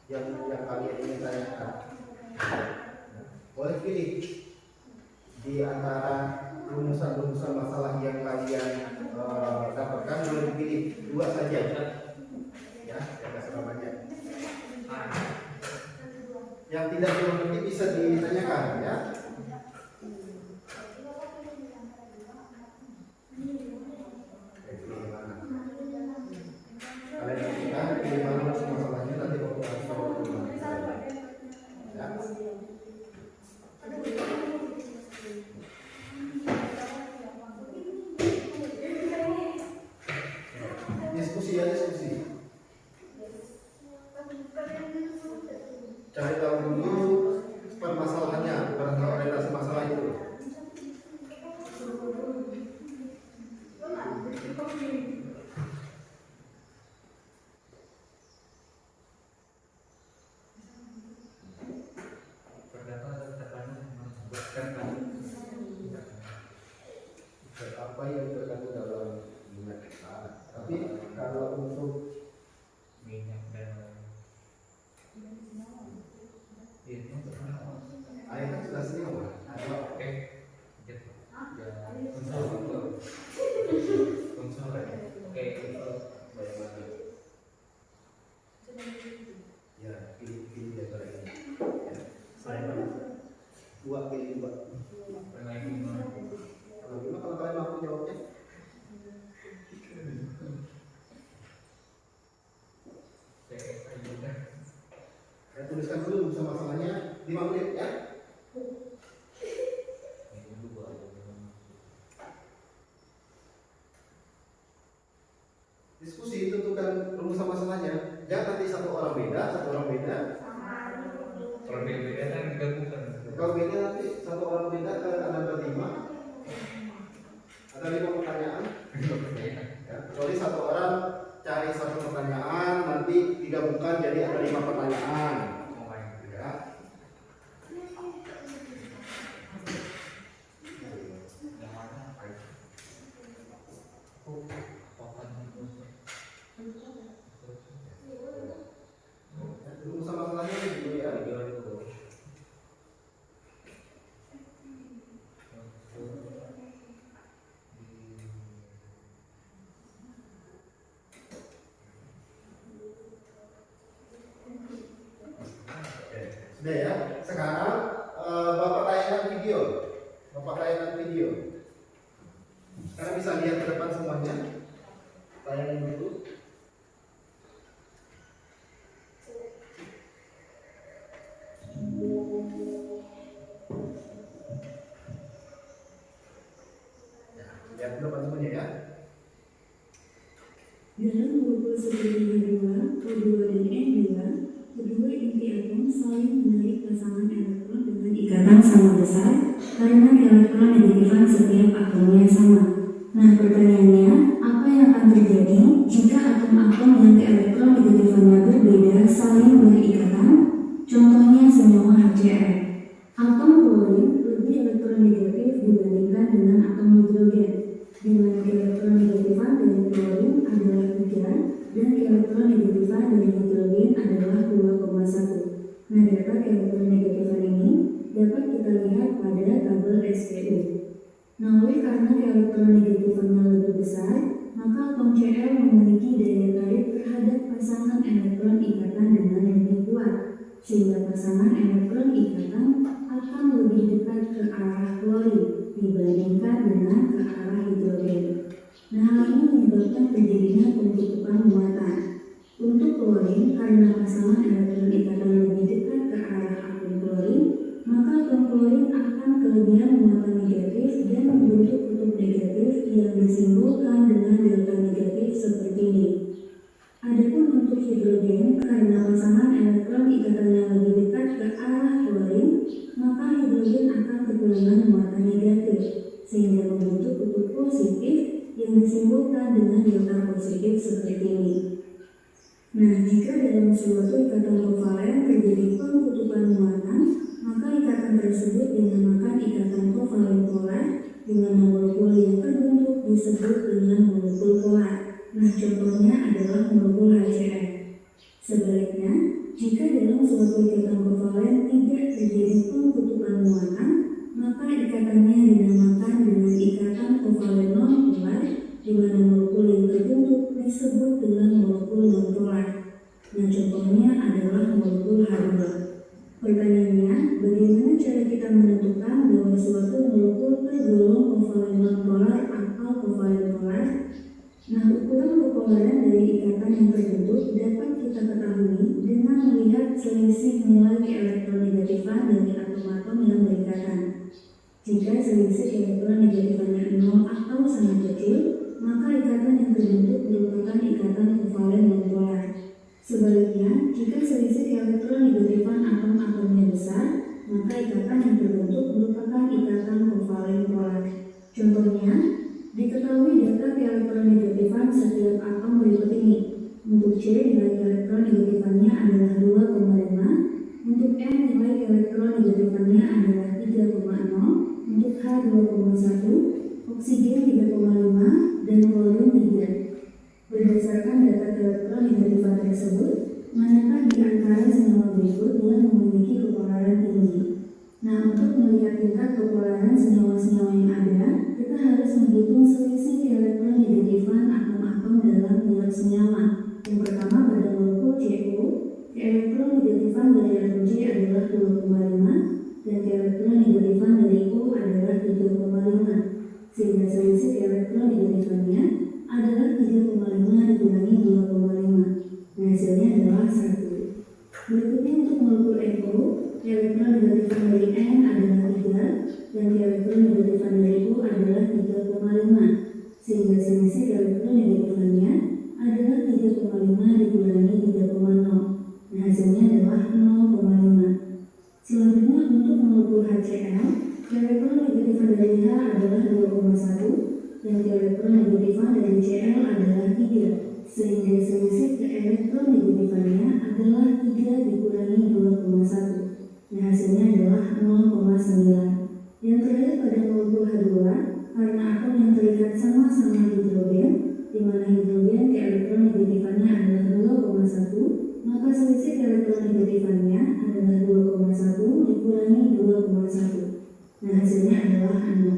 yang kalian ingin tanyakan. Boleh pilih di antara rumusan masalah yang kalian dapatkan, boleh dipilih 2 saja. Ya, tidak terlalu banyak. Yang tidak mengerti bisa ditanyakan ya. Kalian tentukan pilih mana masalahnya, nanti waktu ya. Diskusi ya, diskusi. Cari tahu dulu permasalahannya, bukan orientasi masalah itu. Apa yang terkandung dalam minyak kita. Tapi kalau untuk minyak dan air kan sudah sering lah. oke unsur oke Bagaimana? Ya, pilih di antara ini. Ya. Saya 2 pilih 2. Kalau kalian mampu jawabnya. Saya tuliskan dulu rumusan masalahnya 5 menit ya. Diskusi, tentukan rumusan masalahnya. Jangan nanti satu orang beda. berbeda kan digabungkan. Kalau beda nanti satu orang beda, kalian ada berlima. Ada 5 pertanyaan. Ya, kecuali satu orang cari 1 pertanyaan, nanti digabungkan jadi ada 5 pertanyaan. Ya. Rumusan masalahnya ini dulu ya. Sudah ya. Sekarang Bapak tayangan video. Karena bisa lihat ke depan semuanya. Tayangin dulu. Ya, lihat ke depan semuanya ya. seperti H2, O2 dan N2, kedua inti atom saling menarik pasangan elektron dengan ikatan sama besar karena elektron negatifan setiap atomnya sama. Nah, pertanyaannya, apa yang akan terjadi jika atom-atom yang elektron negatifannya berbeda saling berikatan? Contohnya senyawa HCl. Atom klorin lebih elektron negatif dibandingkan dengan atom hidrogen, di mana elektron negatifan dari klorin adalah 3 dan elektron negatifan dari hidrogen adalah 2,1. Nah, data elektron negatifan ini dapat kita lihat pada tabel SPU. Nah, oleh karena elektron negatifannya lebih besar, maka atom Cl memiliki daya tarik terhadap pasangan elektron ikatan dengan lebih kuat, sehingga pasangan elektron ikatan akan lebih dekat ke arah klorin dibandingkan dengan ke arah hidrogen. Nah, hal ini menyebabkan terjadinya penutupan muatan. Untuk klorin, karena pasangan elektron ikatan lebih dekat ke arah atom klorin, maka atom klorin akan kelebihan muatan negatif dan membentuk kutub negatif yang disimbolkan dengan delta negatif seperti ini. Adapun untuk hidrogen, karena pasangan elektron ikatannya lebih dekat ke arah klorin, maka hidrogen akan kekurangan muatan negatif, sehingga membentuk kutub positif yang disimbolkan dengan delta positif seperti ini. Nah, jika dalam suatu ikatan kovalen terjadi pengkutupan muatan, maka ikatan tersebut dinamakan ikatan kovalen polar, di mana molekul yang terbentuk disebut dengan molekul polar. Nah, contohnya adalah molekul HCl. Sebaliknya, jika dalam suatu ikatan kovalen tidak terjadi pengkutupan muatan, maka ikatannya dinamakan dengan ikatan kovalen non-polar, di mana molekul yang terbentuk disebut dengan molekul non-polar. Nah, contohnya adalah molekul H2. Pertanyaannya, bagaimana cara kita menentukan bahwa suatu molekul tergolong kovalen non-polar atau kovalen polar? Nah, ukuran kepolaran dari ikatan yang terbentuk dapat kita ketahui dengan melihat selisih nilai keelektronegatifan dari atom-atom yang berikatan. Jika selisih elektronegatifannya 0 atau sangat kecil, maka ikatan yang terbentuk merupakan ikatan kovalen non-polar. Sebaliknya, jika selisih elektronegatifan atom-atomnya besar, maka ikatan yang terbentuk merupakan ikatan kovalen polar. Contohnya, diketahui data elektronegatifan setiap atom berikut ini. Untuk C, nilai elektronegatifannya adalah 2,5, untuk N nilai elektronegatifannya adalah 3,0, untuk H 2,1, oksigen 3,5, dan klorin 3. Berdasarkan data elektronegatifan tersebut, manakah di antara senyawa berikut yang memiliki kepolaran tinggi? Nah, untuk melihat tingkat kepolaran senyawa-senyawa yang ada, kita harus menghitung selisih elektronegatifan atom-atom dalam niat senyawa. Yang pertama, pada molekul CO, elektronegatifan dari atom C adalah 2,5 dan elektronegatifan dari O adalah 3,5, sehingga selisih elektronegatifannya adalah 3,5 dikurangi 2,5. Nah, hasilnya adalah 1. Berikutnya untuk molekul NO, elektronegatifan dari N adalah 3 dan elektronegatifan dari O adalah 3,5, sehingga selisih elektronegatifannya adalah 3,5 dikurangi 3,0. Nah, hasilnya adalah 0,5. Selanjutnya untuk molekul HCl, elektronegatifan dari H adalah 2,1 dan elektronegatifan dari Cl adalah 3, sehingga selisih elektronegatifannya adalah 3 dikurangi 2,1. Nah, hasilnya adalah 0,9. Yang terakhir pada molekul H2, karena atom yang terikat sama-sama hidrogen, di mana hidrogen elektronegatifannya adalah 2,1, maka selisih elektronegatifannya adalah 2,1 dikurangi 2,1. Nah, hasilnya adalah 0.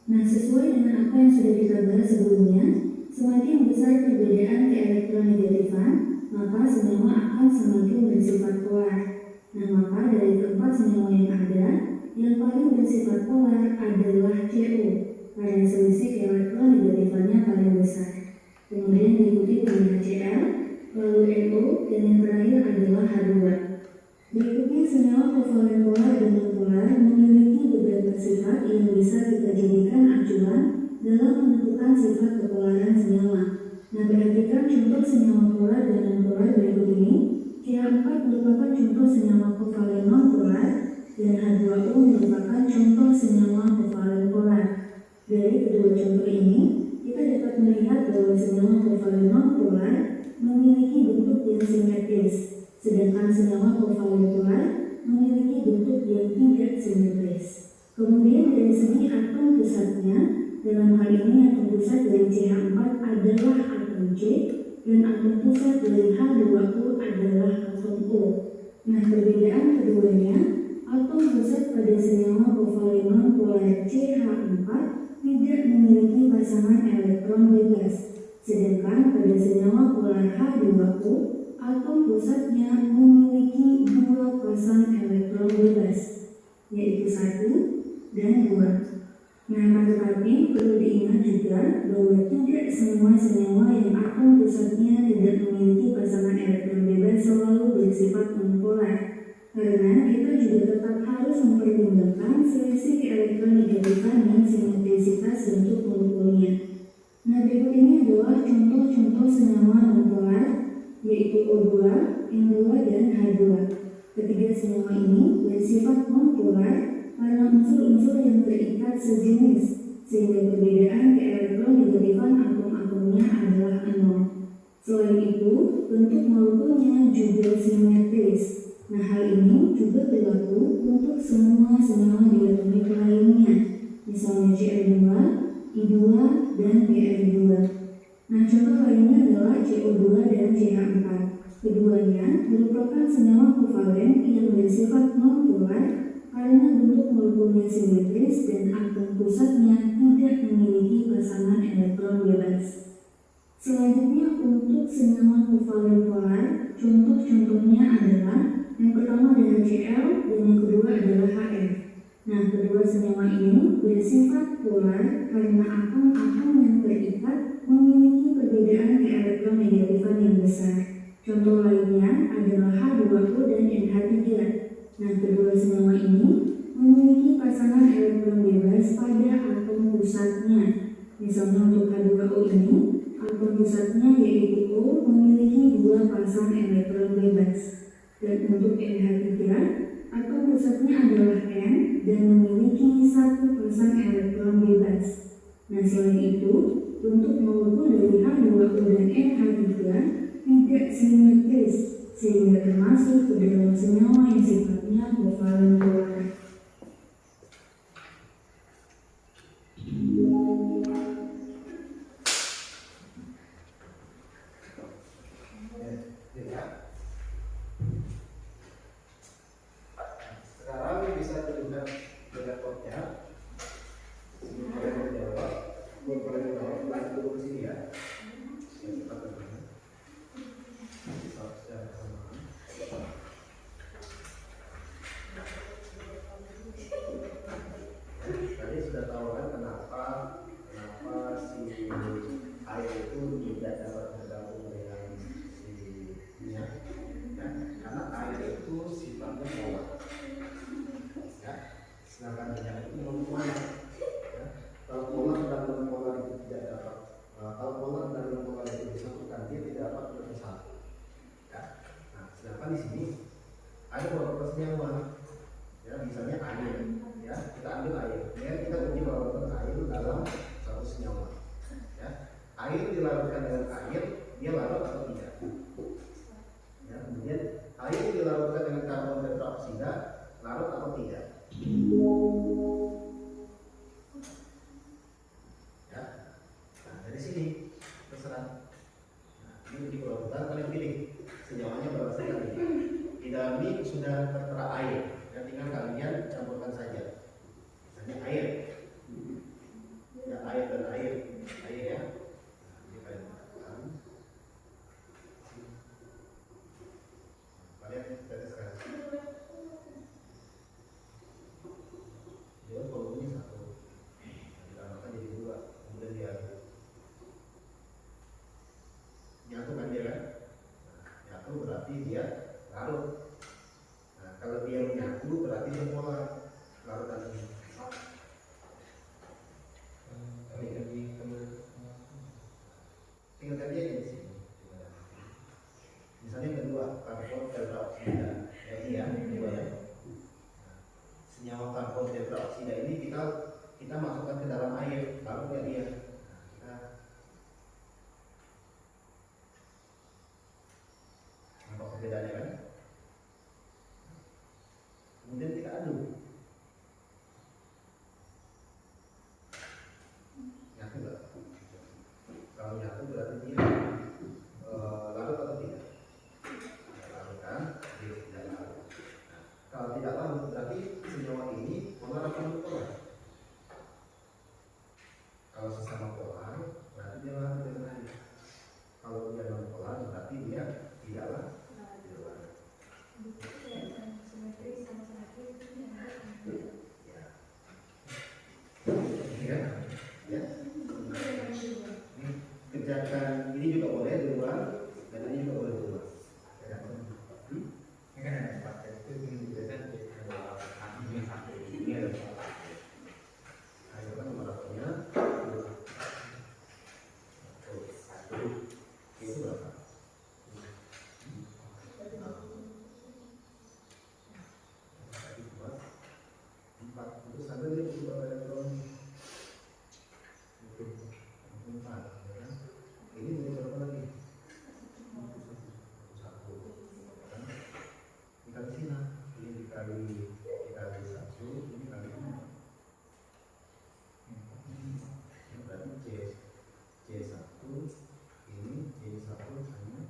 Nah, sesuai dengan apa yang sudah kita bahas sebelumnya, semakin besar perbedaan keelektronegatifan, maka senyawa akan semakin bersifat polar. Nah, maka dari keempat senyawa yang ada, yang paling bersifat polar adalah CO, karena selisih elektronegatifannya paling besar. Kemudian diikuti dengan HCl, lalu NO, dan yang terakhir adalah H2. Berikutnya, senyawa kovalen polar dan non-polar memiliki beberapa sifat yang bisa kita jadikan acuan dalam menentukan sifat kepolaran senyawa. Nah, perhatikan contoh senyawa foto ini, kita dapat melihat bahwa senyawa kovalen non-polar memiliki bentuk yang simetris, sedangkan senyawa kovalen polar memiliki bentuk yang tidak simetris. Kemudian dari segi atom pusatnya, dalam hal ini atom pusat dari CH4 adalah atom C, dan atom pusat dari H2O adalah atom O. Nah, perbedaan keduanya, atom pusat pada senyawa kovalen non-polar CH4 tidak memiliki pasangan elektron bebas, sedangkan pada senyawa polar H2O, atom pusatnya memiliki dua pasang elektron bebas, yaitu 1 dan 2. Nah, akan tetapi perlu diingat juga bahwa tidak semua senyawa yang atom pusatnya tidak memiliki pasangan elektron bebas selalu bersifat nonpolar, karena kita juga tetap harus mempertimbangkan selisih elektron negatifan dan simetrisitas bentuk molekulnya. Nah, berikut ini adalah contoh-contoh senyawa nonpolar, yaitu O2, N2, dan H2. Ketiga senyawa ini bersifat nonpolar karena unsur-unsur yang terikat sejenis, sehingga perbedaan keelektron negatifan atom-atomnya adalah 0. Selain itu, bentuk molekulnya juga simetris. Nah, hal ini juga berlaku untuk semua senyawa diatomik lainnya, misalnya Cl2, I2, dan Br2. Nah, contoh lainnya adalah CO2 dan CH4. Keduanya merupakan senyawa kovalen yang bersifat non-polar karena bentuk molekulnya simetris dan atom pusatnya tidak memiliki pasangan elektron bebas. Selanjutnya untuk senyawa kovalen polar, contoh-contohnya adalah yang pertama adalah Cl dan yang kedua adalah Hr. Nah, kedua senyawa ini bersifat polar karena atom-atom yang terikat memiliki perbedaan keelektron negatifan yang besar. Contoh lainnya adalah H2O dan NH3. Nah, kedua senyawa ini memiliki pasangan elektron bebas pada atom pusatnya. Misalnya untuk H2O ini, atom pusatnya yaitu O memiliki dua pasang elektron bebas. Dan untuk NH3, atom pusatnya adalah N dan memiliki satu pasang elektron bebas. Nah, selain itu, bentuk molekul dari H2O dan NH3 tidak simetris, sehingga termasuk ke dalam senyawa yang sifatnya kovalen polar. Sekarang bisa dilihat di laptopnya. Boleh menjawab, lanjut dulu ke sini ya. Cepat teman-teman. Secara kesamaan. Tadi sudah tahu kan kenapa si air itu tidak dapat bergabung dengan si minyak, ya? Karena air itu sifatnya polar, ya. Sedangkan minyak itu non-polar, ya. Kalau polar dan non-polar itu tidak dapat, kalau polar dan non-polar itu disatukan, dia tidak dapat bersatu, ya. Nah, sedangkan di sini ada beberapa senyawa, ya, misalnya air, ya, kita ambil air, ya, kita uji bahwa air dalam satu senyawa, ya. Air dilarutkan dengan air, dia larut atau tidak, ya. Kemudian air dilarutkan dengan karbon tetraoksida, larut atau tidak, ya. Nah, dari sini terserah. Nah, ini uji pelarutan, kalian pilih senyawanya berdasarkan ini. Di dalam ini sudah tertera air, ya, tinggal kalian campurkan saja. Misalnya air, ya, air dan air ya. Nah, ini kalian masukkan. Kalian teteskan. Dia volumenya 1, ditambahkan jadi 2, kemudian diaduk. Nyatu kan dia kan? Nah, nyatu berarti dia larut. Nah, kalau dia menyatu berarti dia polar, larutan ini. Tinggal tadi aja di sini. Misalnya yang kedua, karbon tetraoksida, ya, iya, kedua ya. Nah, senyawa karbon tetraoksida ini kita masukkan ke dalam air, lalu ya dia. 4 itu sampai dia butuh berapa elektron? Butuh 4 ya kan? Ini butuh berapa lagi? Satu kan? Dikali sini, ini dikali 1, ini dikali 4. Ini berarti C1, ini C1 hanya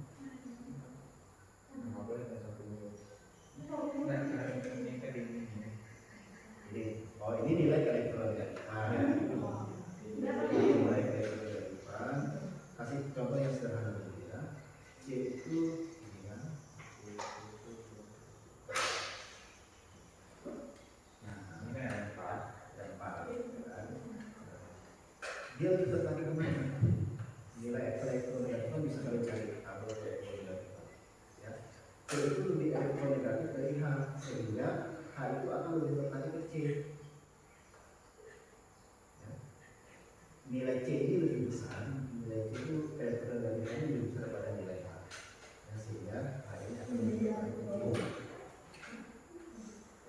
nggak boleh ada 1 menit. Nah, ini tadi ini. Ini, oh ini nilai elektron ya. Nah, ini nilai elektron. Kasih contoh yang sederhana dulu ya. C itu ini ya. Nah, Ini ada 4. ada 4 ya kan. Dia bisa tadi kemana? Nilai elektron bisa kalian cari atau elektron negatif. Ya. C itu lebih elektron negatif dari H, sehingga H itu akan lebih bertanya ke C. Ya. Nilai C ini lebih besar, nilai C itu elektron negatifnya lebih besar daripada nilai H. Ya, sehingga H ini akan lebih bertanya ke C.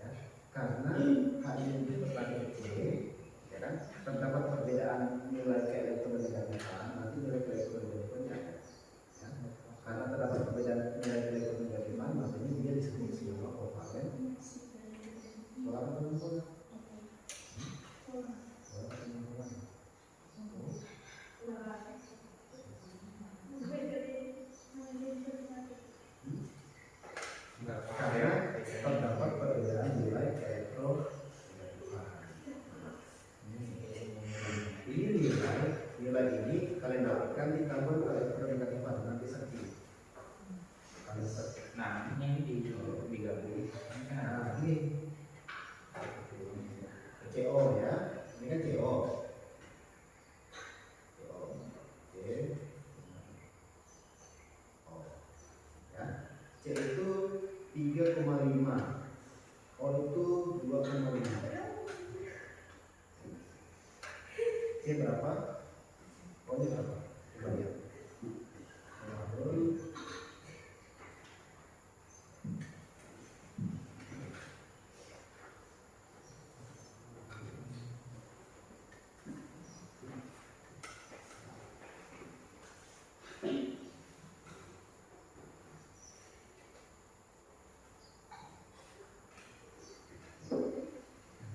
Ya. Karena H ini lebih bertanya ke C, ya kan? Terdapat perbedaan nilai keelektronegatifan, nanti nilai keelektronegatifan ada. Ya. Karena terdapat perbedaan nilai keelektronegatifan, makanya dia disebut simbol kovalen. Suara perempuan. Suara perempuan. Karena terdapat perbedaan nilai keelektronegatifan. Ini nilai ini kalian dapatkan di tabel elektronegatifan nanti sakti. Kalian sakti. Nah, ini digabung. Nah ini CO ya, ini kan CO. CO, C, O. Ya, C itu 3,5, O itu 2,5. C berapa? O nya berapa? Coba lihat.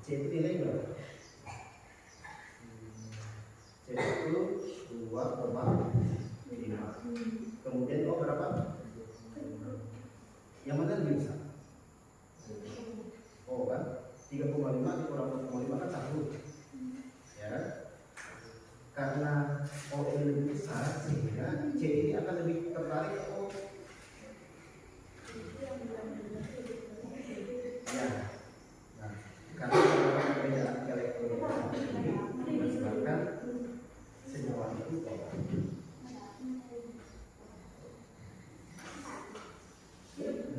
C itu nilai berapa? C itu 2,5. Kemudian O berapa? Yang mana lebih besar? O kan? 3,5 dikurang 0,5 kan 1. Ya. Karena O ini lebih besar sehingga C ini akan lebih tertarik ke O. Ya. Nah, karena perbedaan elektronegatifan ini menyebabkan senyawa itu polar.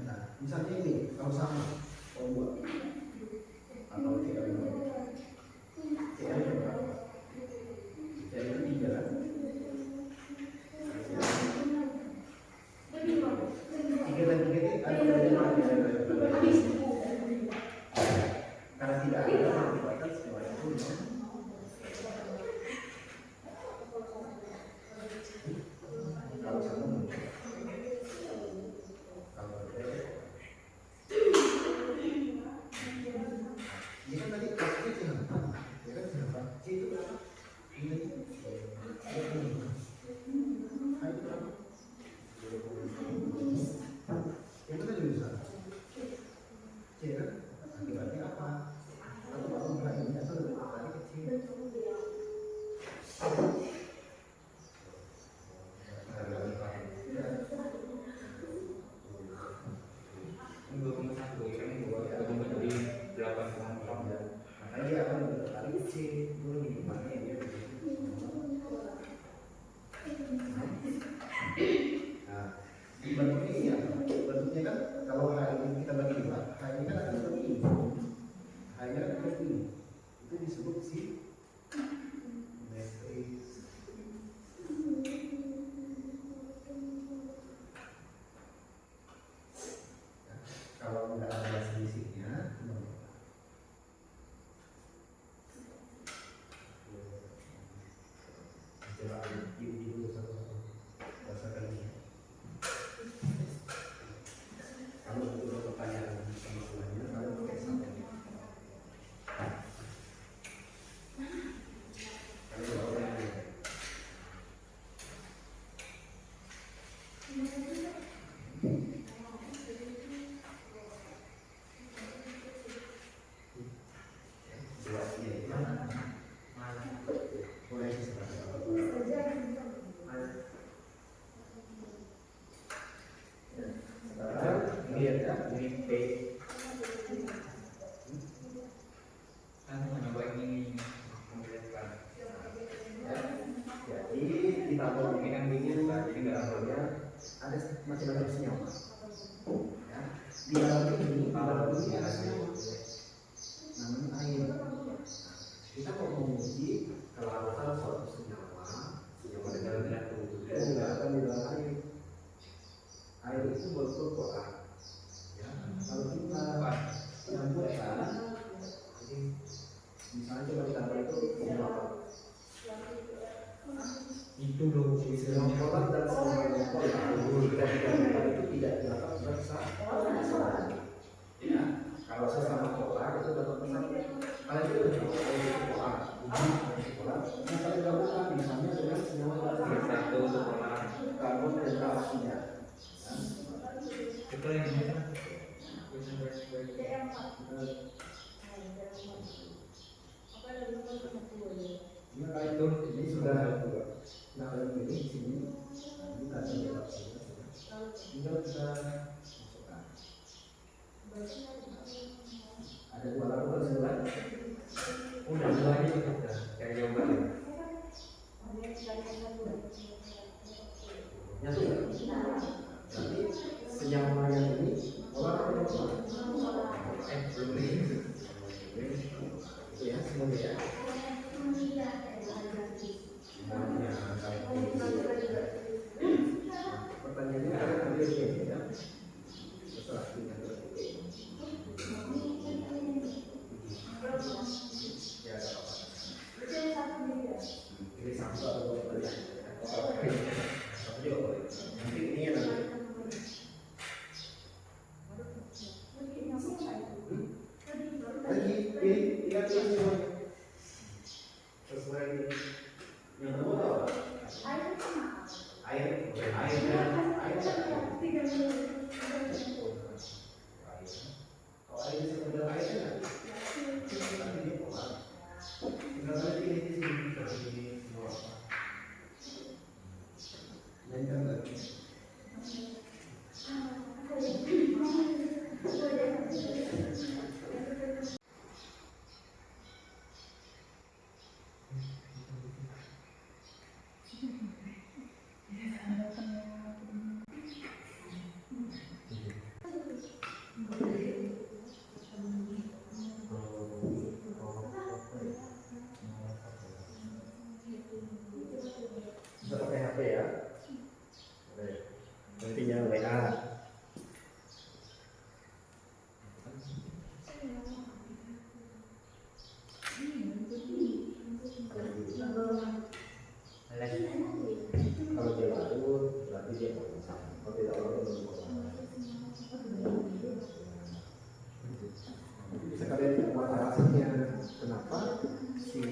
Nah, misalnya ini kalau sama O2 atau CL2, CL itu berapa? CL itu 3 kan? 3 dan 3 itu ada perbedaan karena tidak ada menyebabkan senyawa itu kalau sama muncul. Kalau berbeda ini kan tadi kasusnya siapa? Ya kan siapa? C itu berapa? Ini A itu berapa? Itu kan lebih besar. C kan? Akibatnya apa? Atau apa ini atau lebih tertarik kecil? Ini 2,1, ini 2,1 di 8,4 ya. Makanya dia akan lebih tertarik ke C dulu nih, makanya dia begitu. Nah, bentuknya ini apa? Bentuknya kan kalau H ini kita bagi dua, H ini kan akan seperti ini. H ini kan seperti ini. Itu disebut simetris. Kalau nggak ada selisihnya, Mulai sekarang. Sekarang ini ya, ini P. Jadi kita mau bikin yang dingin, jadi dalamnya ada masih ada senyawa. Ya. Di dalam ini ada senyawa. Namanya air. Kita mau menguji kelaratan suatu senyawa di dalam tidak akan di dalam air. Air itu berkurang. Ya. Kalau kita campurkan, jadi misalnya coba ditambah itu berapa? Itu loh Senyumpolan dan senyumpolan itu tidak dapat bersama. Ya, kalau sesama polar itu dapat bersama. Kalau itu polar, nah kalau digabungkan misalnya dengan senyawa satu polar. karbon dan oksigen. Itu yang ini kan? Ini kalau itu ini sudah nah kalau ini di sini kita sudah tinggal kita masukkan. Ada dua larutan sebelah. Udah mulai udah kayak gambar ya. Nyatu ya? Nanti senyawa yang ini polar atau polar? Belum ini. Itu ya semuanya ya. Pertanyaannya ada ambil ya. Setelah kita ya ada apa? Ini satu atau dua ya? Satu juga boleh. Nanti ini yang nanti. Lagi ini lihat ini semuanya. Sesuai yang kedua air kalau air sekedar air kan tapi dia polar tinggal lagi ini di sini semua dan kan lagi bisa pakai HP ya. Nantinya WA. Kalau dia larut, berarti dia mau. Kalau tidak larut, bisa kalian buat alasannya kenapa si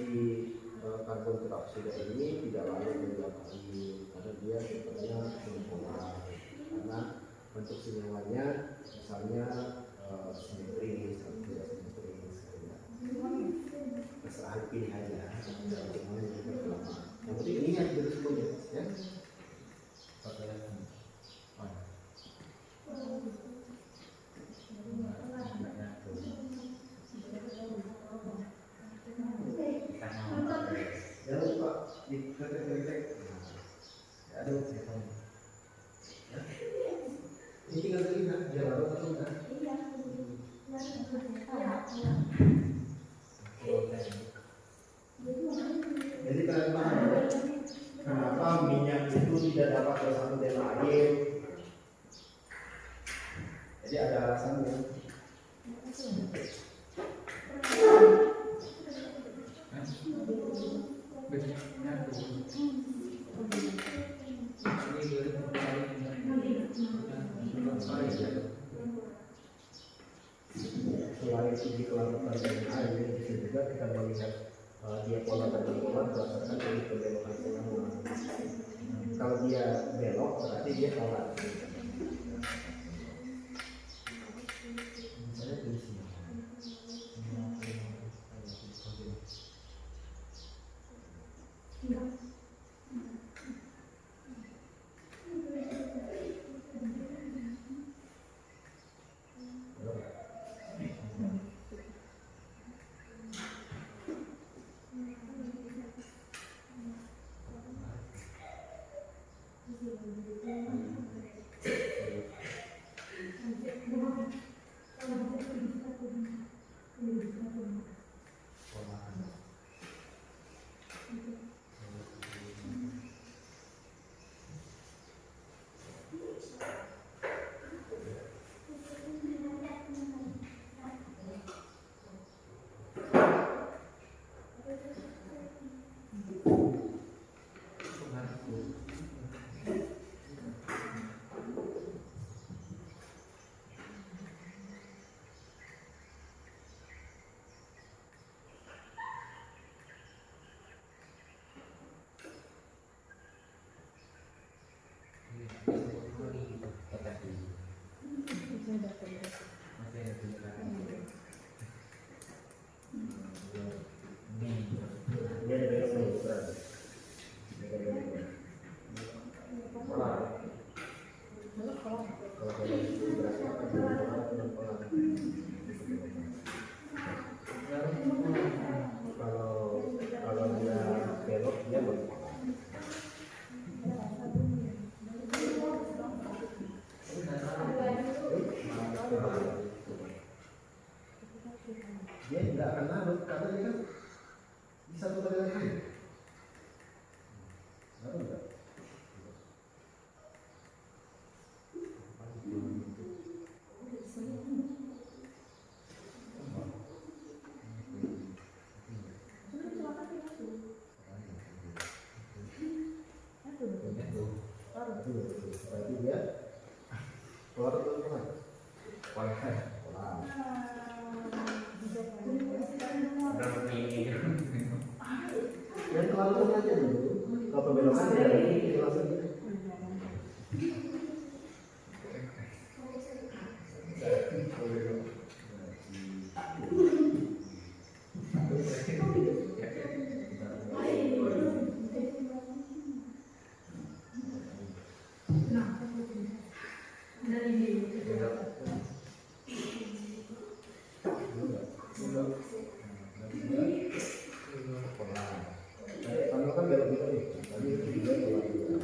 karbon teroksida ini tidak larut menjadi air, karena dia sebenarnya polar, karena bentuk senyawanya misalnya simetris atau tidak simetris, terserah pilih aja. Yang penting ini yang dulu semuanya ya. Jangan lupa diketek-ketek. Aduh, ya. Ini tinggal terlihat, dia baru terlihat. Jadi kalian paham ya? Kenapa minyak itu tidak dapat bersatu dengan air? Jadi ada alasannya. Selain segi kelaratan dan air, bisa juga kita melihat dia pola dan pola berdasarkan dari pembelokan senyawa. Kalau dia belok, berarti dia polar. Misalnya dari sini. dia tidak akan larut karena dia kan disatukan dengan air. Larut enggak? Berarti dia keluar atau kemana? Berapa ini? Yang keluar aja dulu. Kalau pembelokan dari langsung gitu. Kalau kan belok gitu nih, tadi juga keluar juga.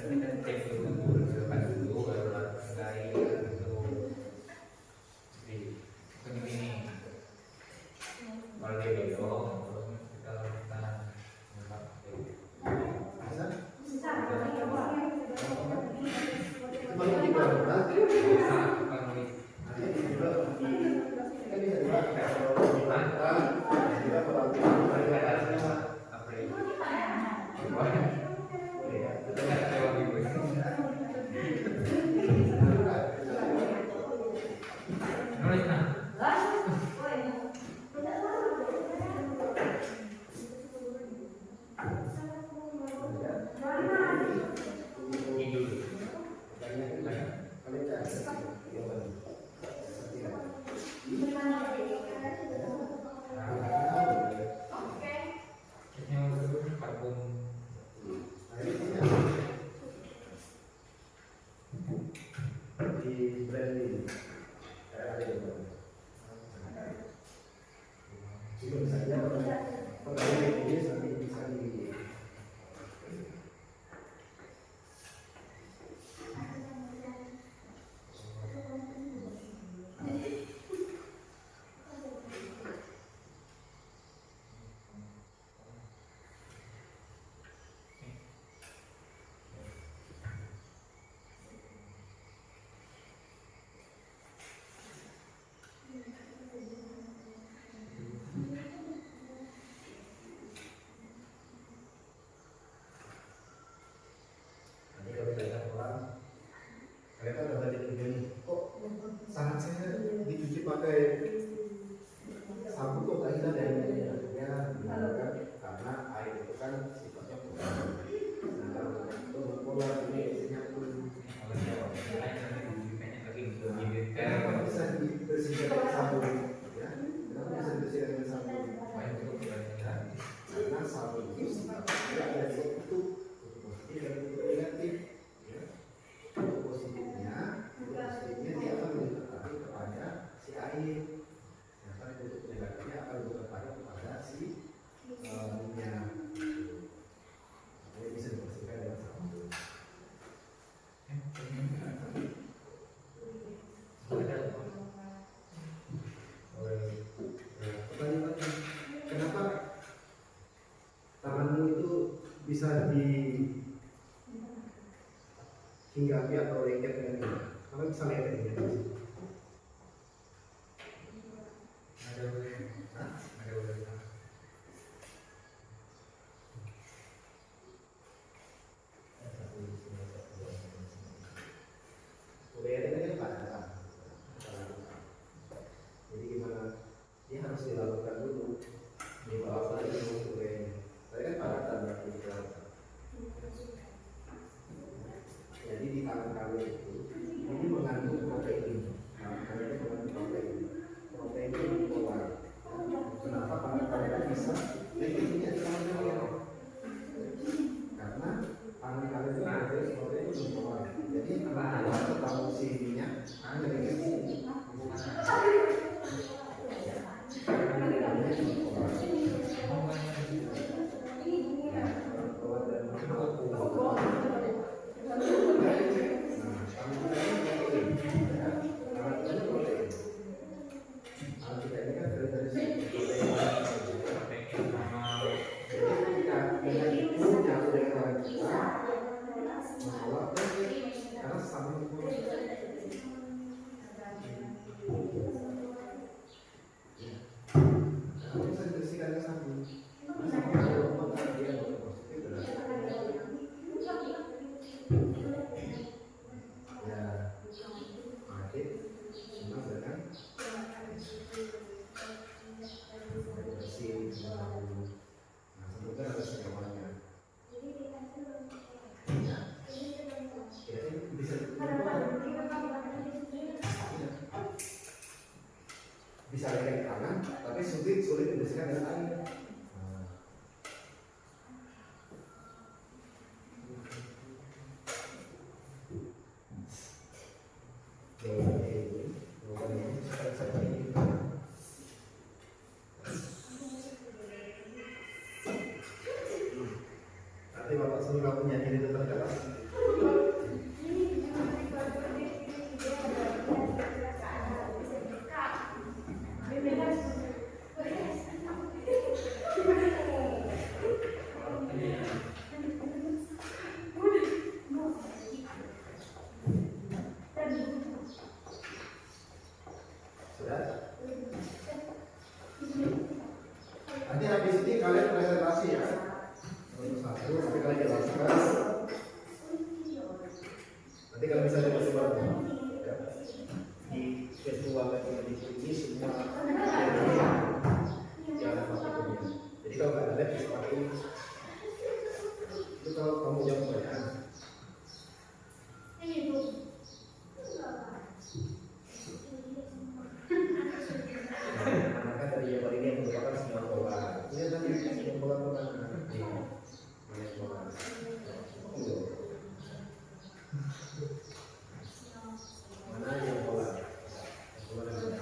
Kita cek dulu, lepas dulu baru mulai untuk ini. Kalau dia belok, kita lakukan Kalau di belakang, bisa juga kan bisa dibuat kalau di belakang, juga kalau di belakang. apa itu? Kita nggak tahu gitu. Nulis nah. Tidur. Yang kedua karbon. Di branding kayak ada yang juga bisa aja kalau ini sampai bisa di mereka udah balik ke nih, kok sangat saya dicuci pakai sabun kok nggak hilang ya? Ya, kan karena air itu kan sifatnya kotor. Nah, kalau itu berkeluar ini isinya pun kenapa bisa dibersihkan dengan sabun? Ya, kenapa bisa dibersihkan dengan sabun? Karena sabun itu sifatnya ada itu positif dan negatif. Positifnya dia akan mendekati kepada si air, sedangkan untuk negatifnya akan mendekati kepada si minyak. Jadi bisa dibersihkan dengan sabun. Pertanyaannya, kenapa tanganmu itu bisa hinggapi atau lengket dengan ini? Karena bisa lengket dengan ini. Lengket kan pada jadi gimana? Dia harus dilakukan dulu. Di bawah lagi dulu. Saya kan pada berarti dilakukan. bisa lengket ke kanan, tapi sulit dibersihkan dengan air. Nanti Bapak suruh kamu nyanyi itu terkelas. Sudah? Nanti habis ini kalian presentasi ya. Satu, nanti kalian jelaskan. Nanti kalian bisa coba ya. Di virtual lab ini semua jangan pakai punya. Jadi kalau nggak ada lab bisa pakai itu kalau kamu jawab pertanyaan. Maka tadi yang paling yang merupakan semua bola. Ini tadi semua bola nanti. Mana yang bola? Bola mana?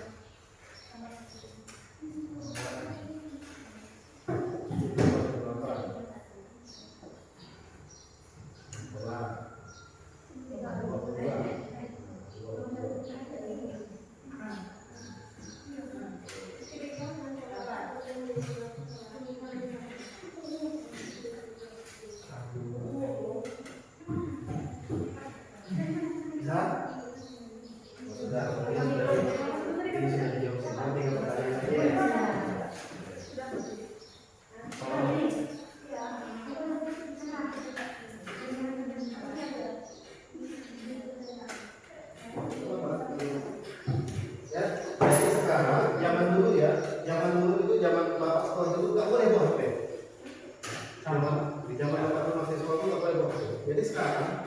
Jadi sekarang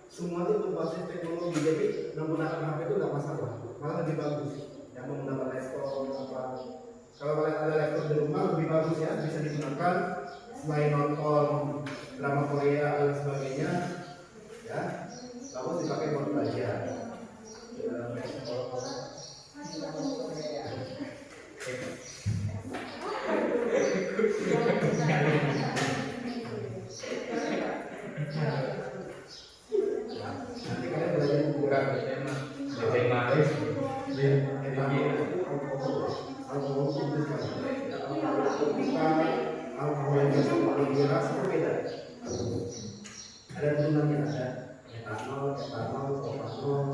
semua itu berbasis teknologi, jadi menggunakan HP itu nggak masalah, malah lebih bagus. Yang menggunakan laptop apa, kalau kalian ada laptop di rumah lebih bagus ya, bisa digunakan selain nonton drama Korea dan sebagainya, ya, bagus dipakai buat belajar. Nanti kalian belajar bukan tema alkohol yang biasa miras itu beda. Ada turunannya, ada etanol, propanol.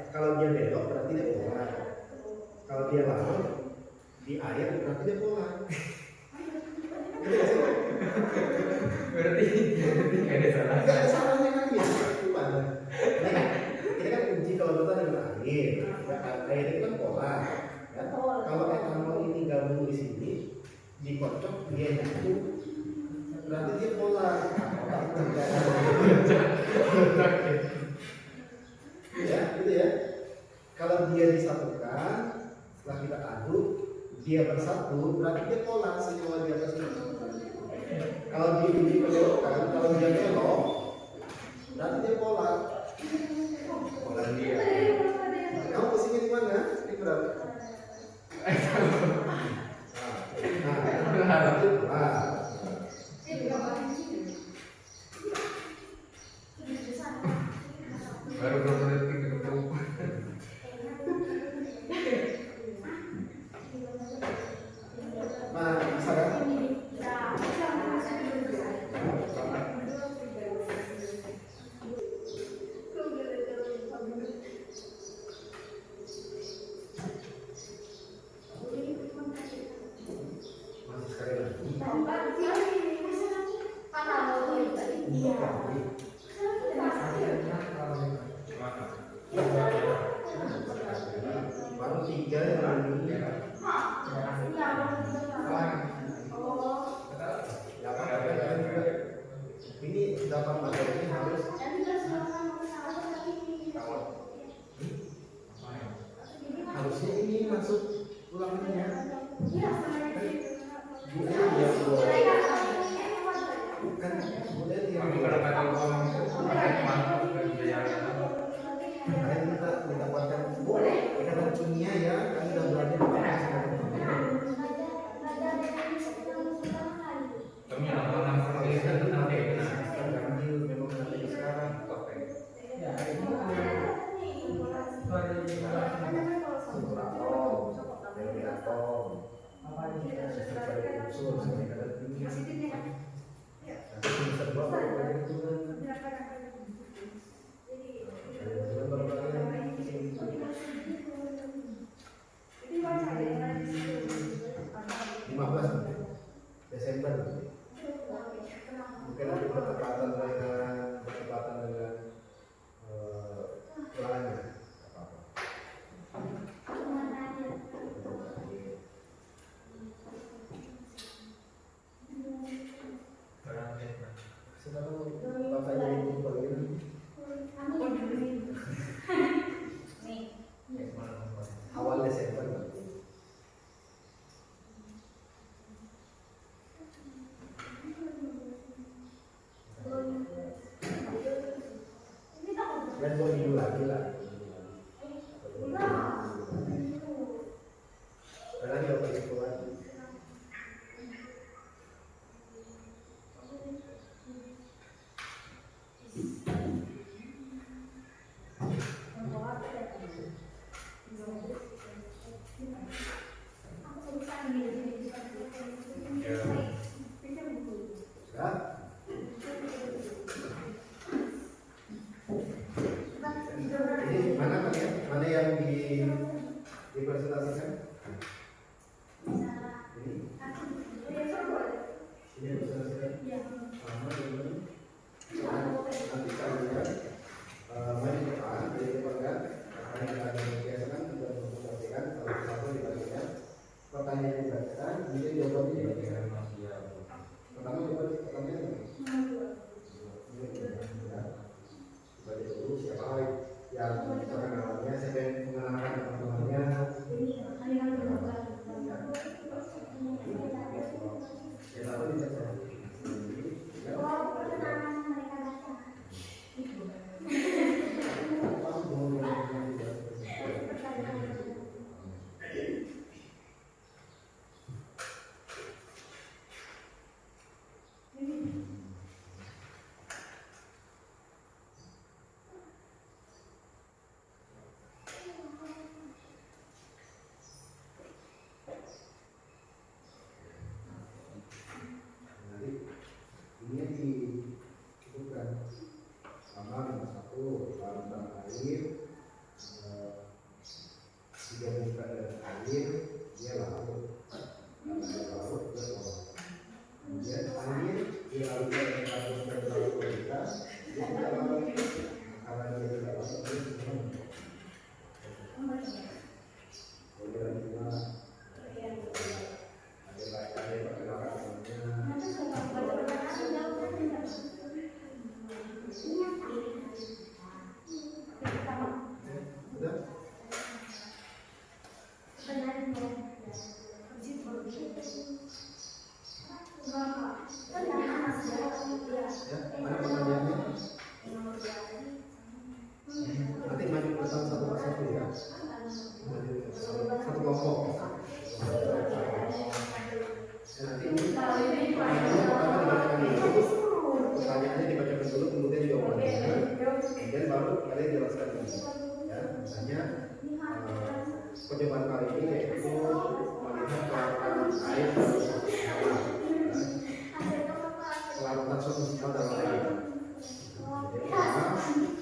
Kalau dia belok berarti dia polar. Kalau dia larut di air berarti dia polar. Berarti nggak ada salah. Nggak ada salahnya kan ya. Gimana? Nah, kita kan uji kalau kita dengan air. Air itu kan polar. Ya? Kalau etanol ini gabung di sini, dikocok dia nyatu, berarti dia polar. Ya, gitu ya. Kalau dia disatukan, setelah kita aduk, dia bersatu, berarti dia polar senyawa di atas ini. Kalau dia dibelokkan, kalau dia belok, berarti dia polar. Polar dia. Kamu posisinya di mana? Ini berapa? Berarti polar. Baru 2 menit ketemu. tiga yang ini. Ini 8 materi ini harus harusnya ini masuk ulangannya. Kan kemudian yang Kalau kata uang masuk ke biaya kalian mendapatkan ikatan dunia ya, kalian sudah belajar kami lakukan perlihat tentang dana. memang nanti sekarang Ya, ini suara di struktur atom, teori atom, apa ini? sistem pada unsur, sampai ikatan dunia. Nanti semester 2 baru belajar hitungan. Baru belajar Desember mungkin nanti bertepatan dengan ulangannya apa-apa. Sekarang bapaknya ibu bagaimana? Awal Desember nanti. Dan 2 minggu lagi lah. Ada lagi apa itu lagi? Ya. Ini mana kalian? Mana yang dipresentasikan? Ini. Ini dipresentasikan. Sama dengan nanti kalian main di depan, di depan kan? Kalian ada biasakan juga mempresentasikan satu-satu dibagikan. Pertanyaan yang dibagikan, kemudian jawabannya dibagikan. Pertama coba pertanyaan. Baca dulu siapa yang misalkan namanya, siapa yang mengenalkan teman-temannya. Ya tahu ini saja. Ini disebutkan sama nomor 1 larutan air, digabungkan dengan air dia larut, karena larut dia bawah. Kemudian air dilarutkan dengan karbon dan glukosa dia tidak larut, karena dia tidak larut dia semua membentuk. Kemudian juga ada perkenalkan namanya. Sudah? Ya, ada pertanyaannya? Nanti maju ke satu persatu ya. Satu kelompok. Nanti pertanyaannya dibacakan dulu, kemudian jawabannya, kemudian baru kalian jelaskan lagi. Ya, misalnya percobaan kali ini yaitu melihat kelarutan air kelarutan suatu sifat dalam air.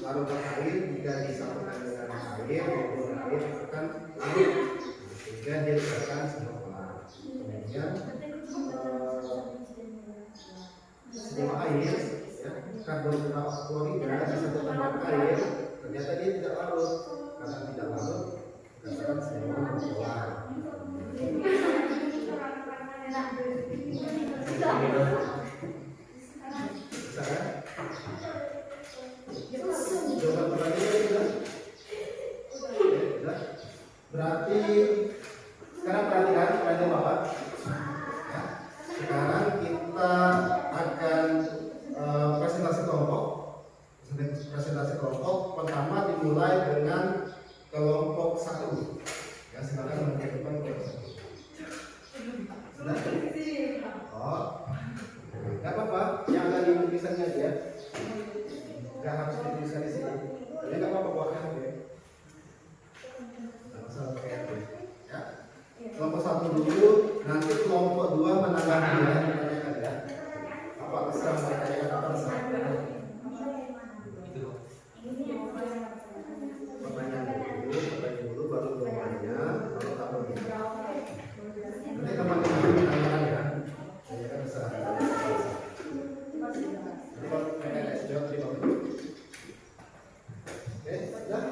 Larutan air jika disatukan dengan air maupun air akan larut sehingga dia dikatakan sebuah pelar. Kemudian sebuah air ya, karbon klorida disatukan dengan air ternyata dia tidak larut. Karena tidak larut Katakan semua keluar. Bisa kan? Jawaban pertanyaannya sudah? Oke, sudah. Berarti sekarang perhatikan Bapak. Ya. Sekarang kita akan presentasi kelompok. Presentasi kelompok pertama dimulai dengan kelompok 1. Ya, silakan menunjukkan kelompok 1. Oh, nggak apa-apa. Yang ada di tulisannya aja. Nggak harus dituliskan di sini. Jadi nggak apa-apa buat HP. Nggak masalah pakai HP. Ya. Kelompok 1 dulu, nanti kelompok 2 menanggapi ya, menanyakan ya. Apa terserah mereka yang apa terserah. Pertanyaan dulu, baru jawabannya, baru tabelnya. Nanti teman-teman menanyakan ya. Tanyakan terserah. Jadi kalau PNS jawab 5 menit. Oke, sudah.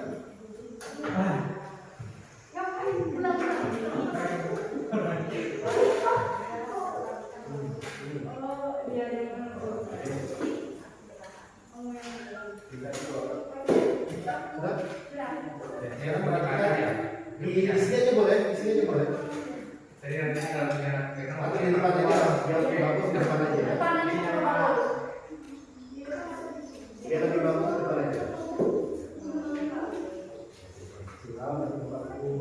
Sudah? Sekarang perhatikan. Di sini aja boleh, di sini aja boleh. Jadi nanti kalau mereka Atau di depan aja, biar lebih bagus di depan aja ya. Biar lebih bagus di depan aja. Silakan nanti Bapakku.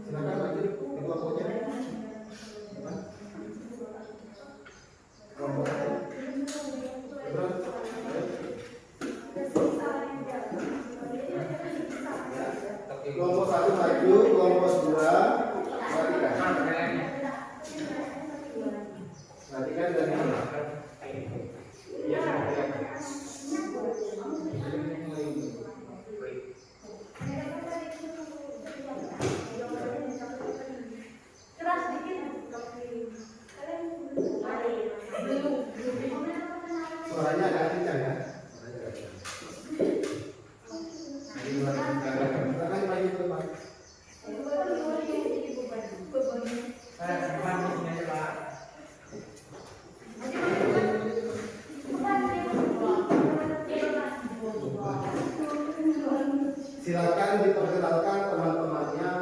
Silakan lanjut di kelompoknya. Kelompok 1. Gibran, ayo. Kelompok 1 maju, kelompok 2 perhatikan. Perhatikan dari mana? Suaranya agak kencang ya. Suaranya agak kencang. Jadi gimana? Silakan maju ke depan. Silakan diperkenalkan teman-temannya.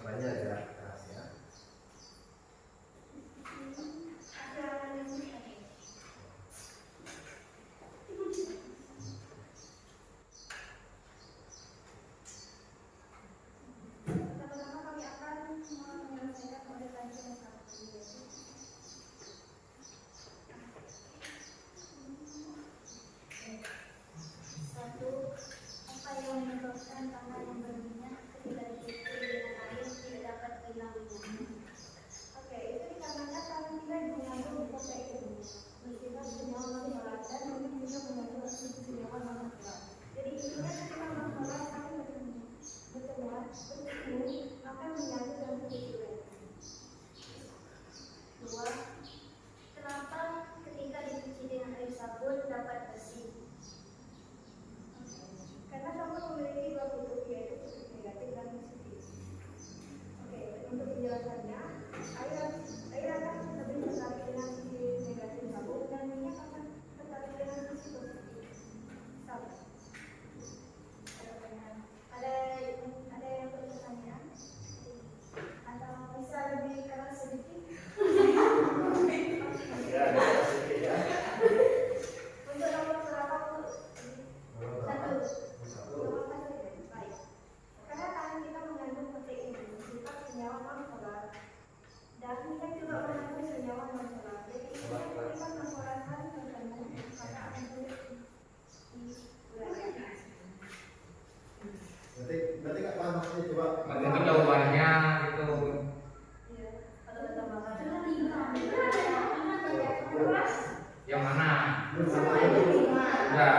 Suaranya agak keras ya. Yang mana? Bersama itu. Ya.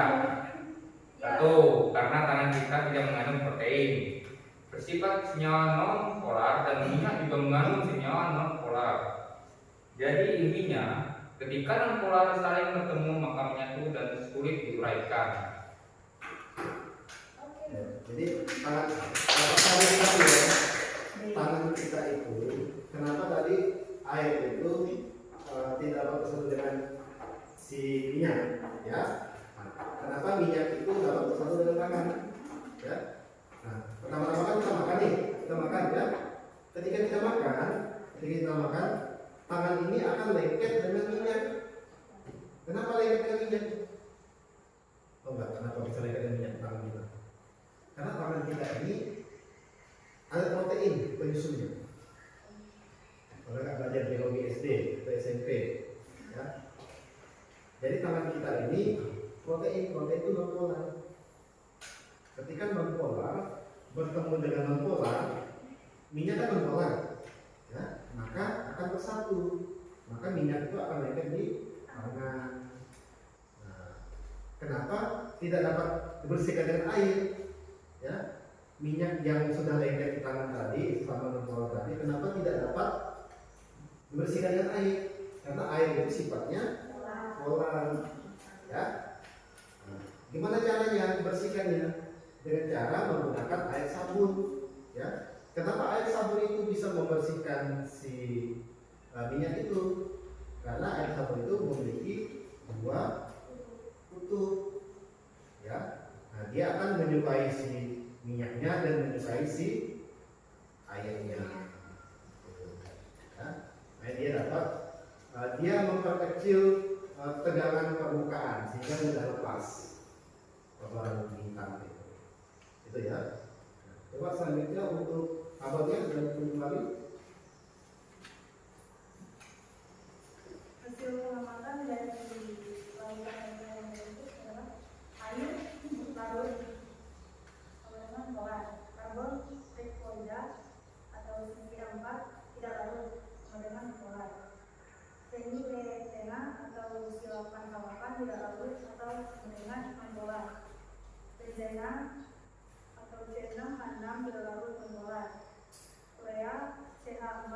Satu, karena tangan kita tidak mengandung protein. Bersifat senyawa non-polar dan minyak juga mengandung senyawa non-polar. Jadi intinya, ketika non-polar saling bertemu maka menyatu dan sulit diuraikan. Ya, jadi tangan kita itu, kenapa tadi air itu tidak dapat bersatu dengan si minyak, ya? Nah, kenapa minyak itu dapat bersatu dengan tangan, ya? Nah, pertama-tama kan kita makan nih, ya. Ketika kita makan, tangan ini akan lengket dengan minyak. Kenapa lengket dengan minyak? Oh enggak, kenapa bisa lengket dengan minyak tangan kita? Karena tangan kita ini ada protein penyusunnya. Kalau nggak belajar biologi SD atau SMP, ya. Jadi tangan kita ini protein itu non-polar. Ketika non-polar bertemu dengan non-polar, minyak kan non-polar, ya, maka akan bersatu. Maka minyak itu akan lengket di tangan. Nah, kenapa tidak dapat dibersihkan dengan air? Ya, minyak yang sudah lengket di tangan tadi sama non-polar tadi, kenapa tidak dapat dibersihkan dengan air? Karena air itu sifatnya polar, ya. Nah, gimana caranya dibersihkannya? Dengan cara menggunakan air sabun, ya. Kenapa air sabun itu bisa membersihkan si minyak itu? Karena air sabun itu memiliki dua kutub, ya. Nah, dia akan menyukai si minyaknya dan menyukai si airnya, ya. Nah, dia memperkecil tegangan permukaan sehingga mudah lepas kotoran bintang itu, ya. Coba selanjutnya untuk abadnya dan kembali. Hasil pengamatan dari lautan yang berikut adalah air larut polar, karbon trikloida atau CH4 tidak larut dengan polar, semi betena atau silapan tidak larut atau dengan non-polar, benzena atau C6H6 tidak larut non-polar, urea CH4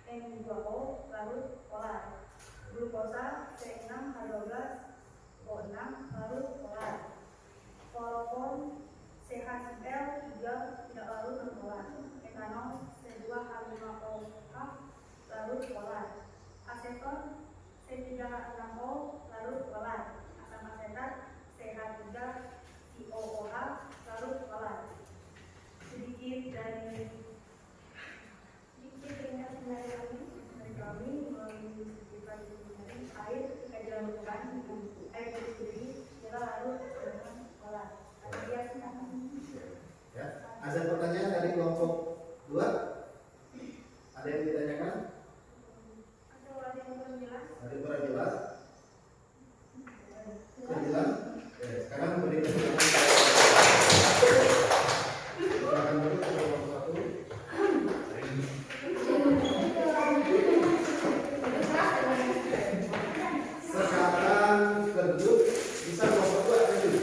N2O larut polar, glukosa C6H12O6 larut polar, klorofon CHCl juga tidak larut non-polar, etanol C2H5OH larut polar, aseton C3H6O larut polar, asam asetat CH3COOH larut polar. Sedikit ringkas dari kami melalui air ketika dilakukan air bersih tidak larut dengan polar. Ya. Ada pertanyaan dari kelompok 2? Ada yang ditanyakan? Atau ada yang belum jelas? Ada yang kurang jelas? Sudah jelas? Ya, sekarang beri kesempatan. Silakan dulu ke kelompok 1. Sekarang kedua bisa kelompok 2 lanjut.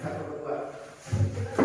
Kelompok 2.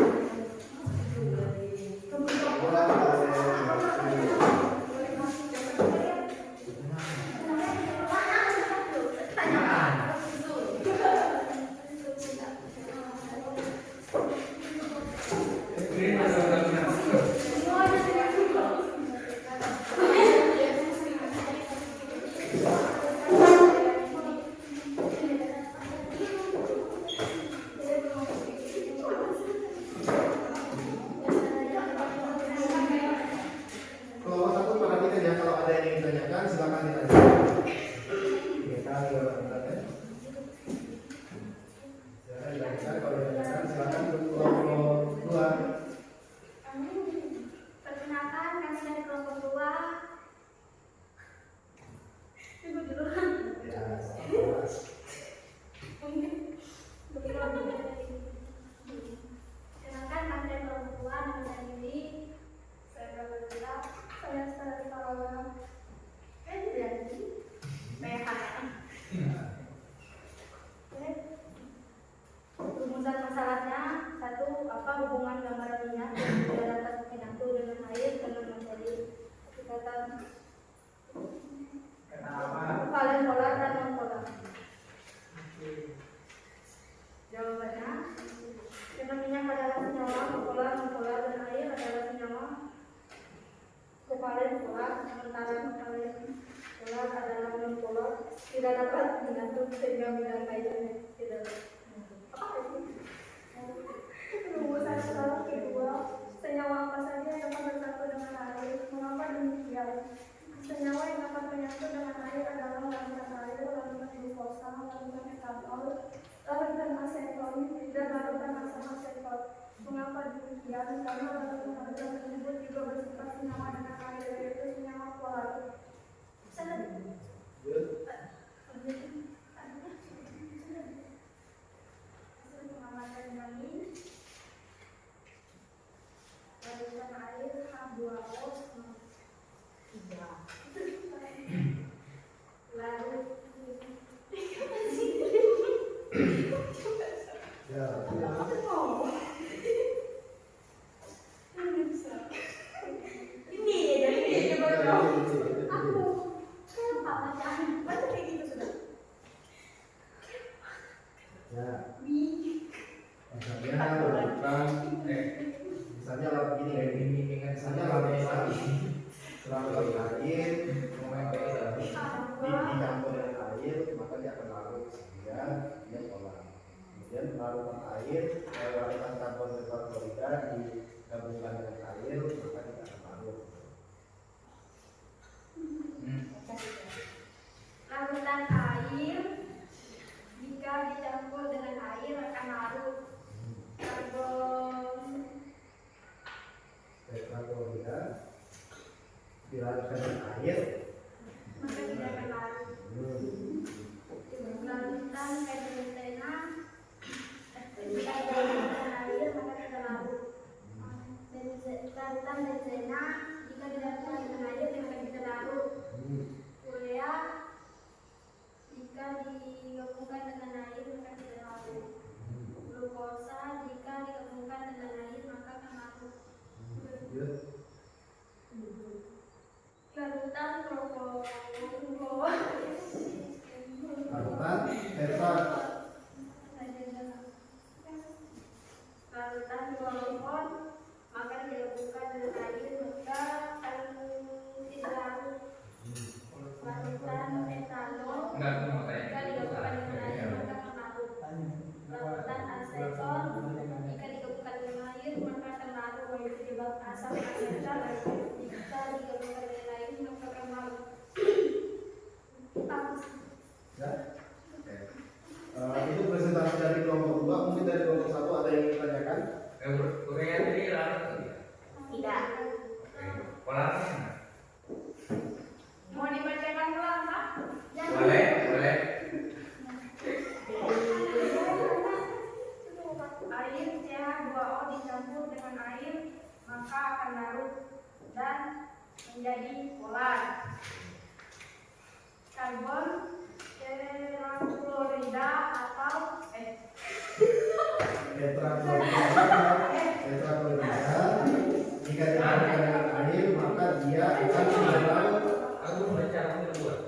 hubungan gambaran minyak yang tidak dapat menyatu dengan air dengan menjadi ikatan valen polar dan non polar. Jawabannya, karena minyak adalah senyawa polar, non polar, dan air adalah senyawa kovalen polar, sementara valen polar adalah non polar, tidak dapat menyatu sehingga bidang airnya tidak. Rumusan selalu kedua, senyawa apa saja yang dapat bersatu dengan air? Mengapa demikian? Senyawa yang dapat menyatu dengan air adalah larutan air, larutan glukosa, larutan etanol, larutan aseton, dan larutan asam aseton. Mengapa demikian? Karena larutan tersebut juga bersifat senyawa dengan air, yaitu senyawa polar. Pengamatan kami, larutan air H2O 3. Lalu misalnya laut gini misalnya laut air dicampur dengan air maka dia akan larut sehingga dia polar. Kemudian larutan air larutan karbon tetraklorida digabungkan dengan air maka dia akan larut. larutan air jika dicampur dengan air akan larut. Karbon Tetraklorida dilarutkan dengan air maka tidak akan larut. Larutan hidrogena jika dicampur dengan air maka tidak larut. Larutan benzena jika dicampur dengan air maka tidak larut. Urea jika digabungkan dengan air maka tidak larut. Glukosa jika digabungkan dengan air maka akan larut. Larutan larutan klorofon maka digabungkan dengan air maka akan tidak larut. Larutan etanol jika digabungkan dengan air maka akan larut. Larutan aseton jika digabungkan dengan air maka akan larut, yaitu penyebab asam asetat. Jika digabungkan dengan air maka akan larut. Itu presentasi dari kelompok 2. Mungkin dari kelompok 1 ada yang ditanyakan? Urea tadi larut tidak? Tidak. Polarnya? Mau dibacakan ulang, Pak? Boleh. Air CH2O dicampur dengan air maka akan larut dan menjadi polar. Karbon tetraklorida atau tetraklorida jika dilarutkan dengan air maka dia akan tidak larut. Aku baca aku buat.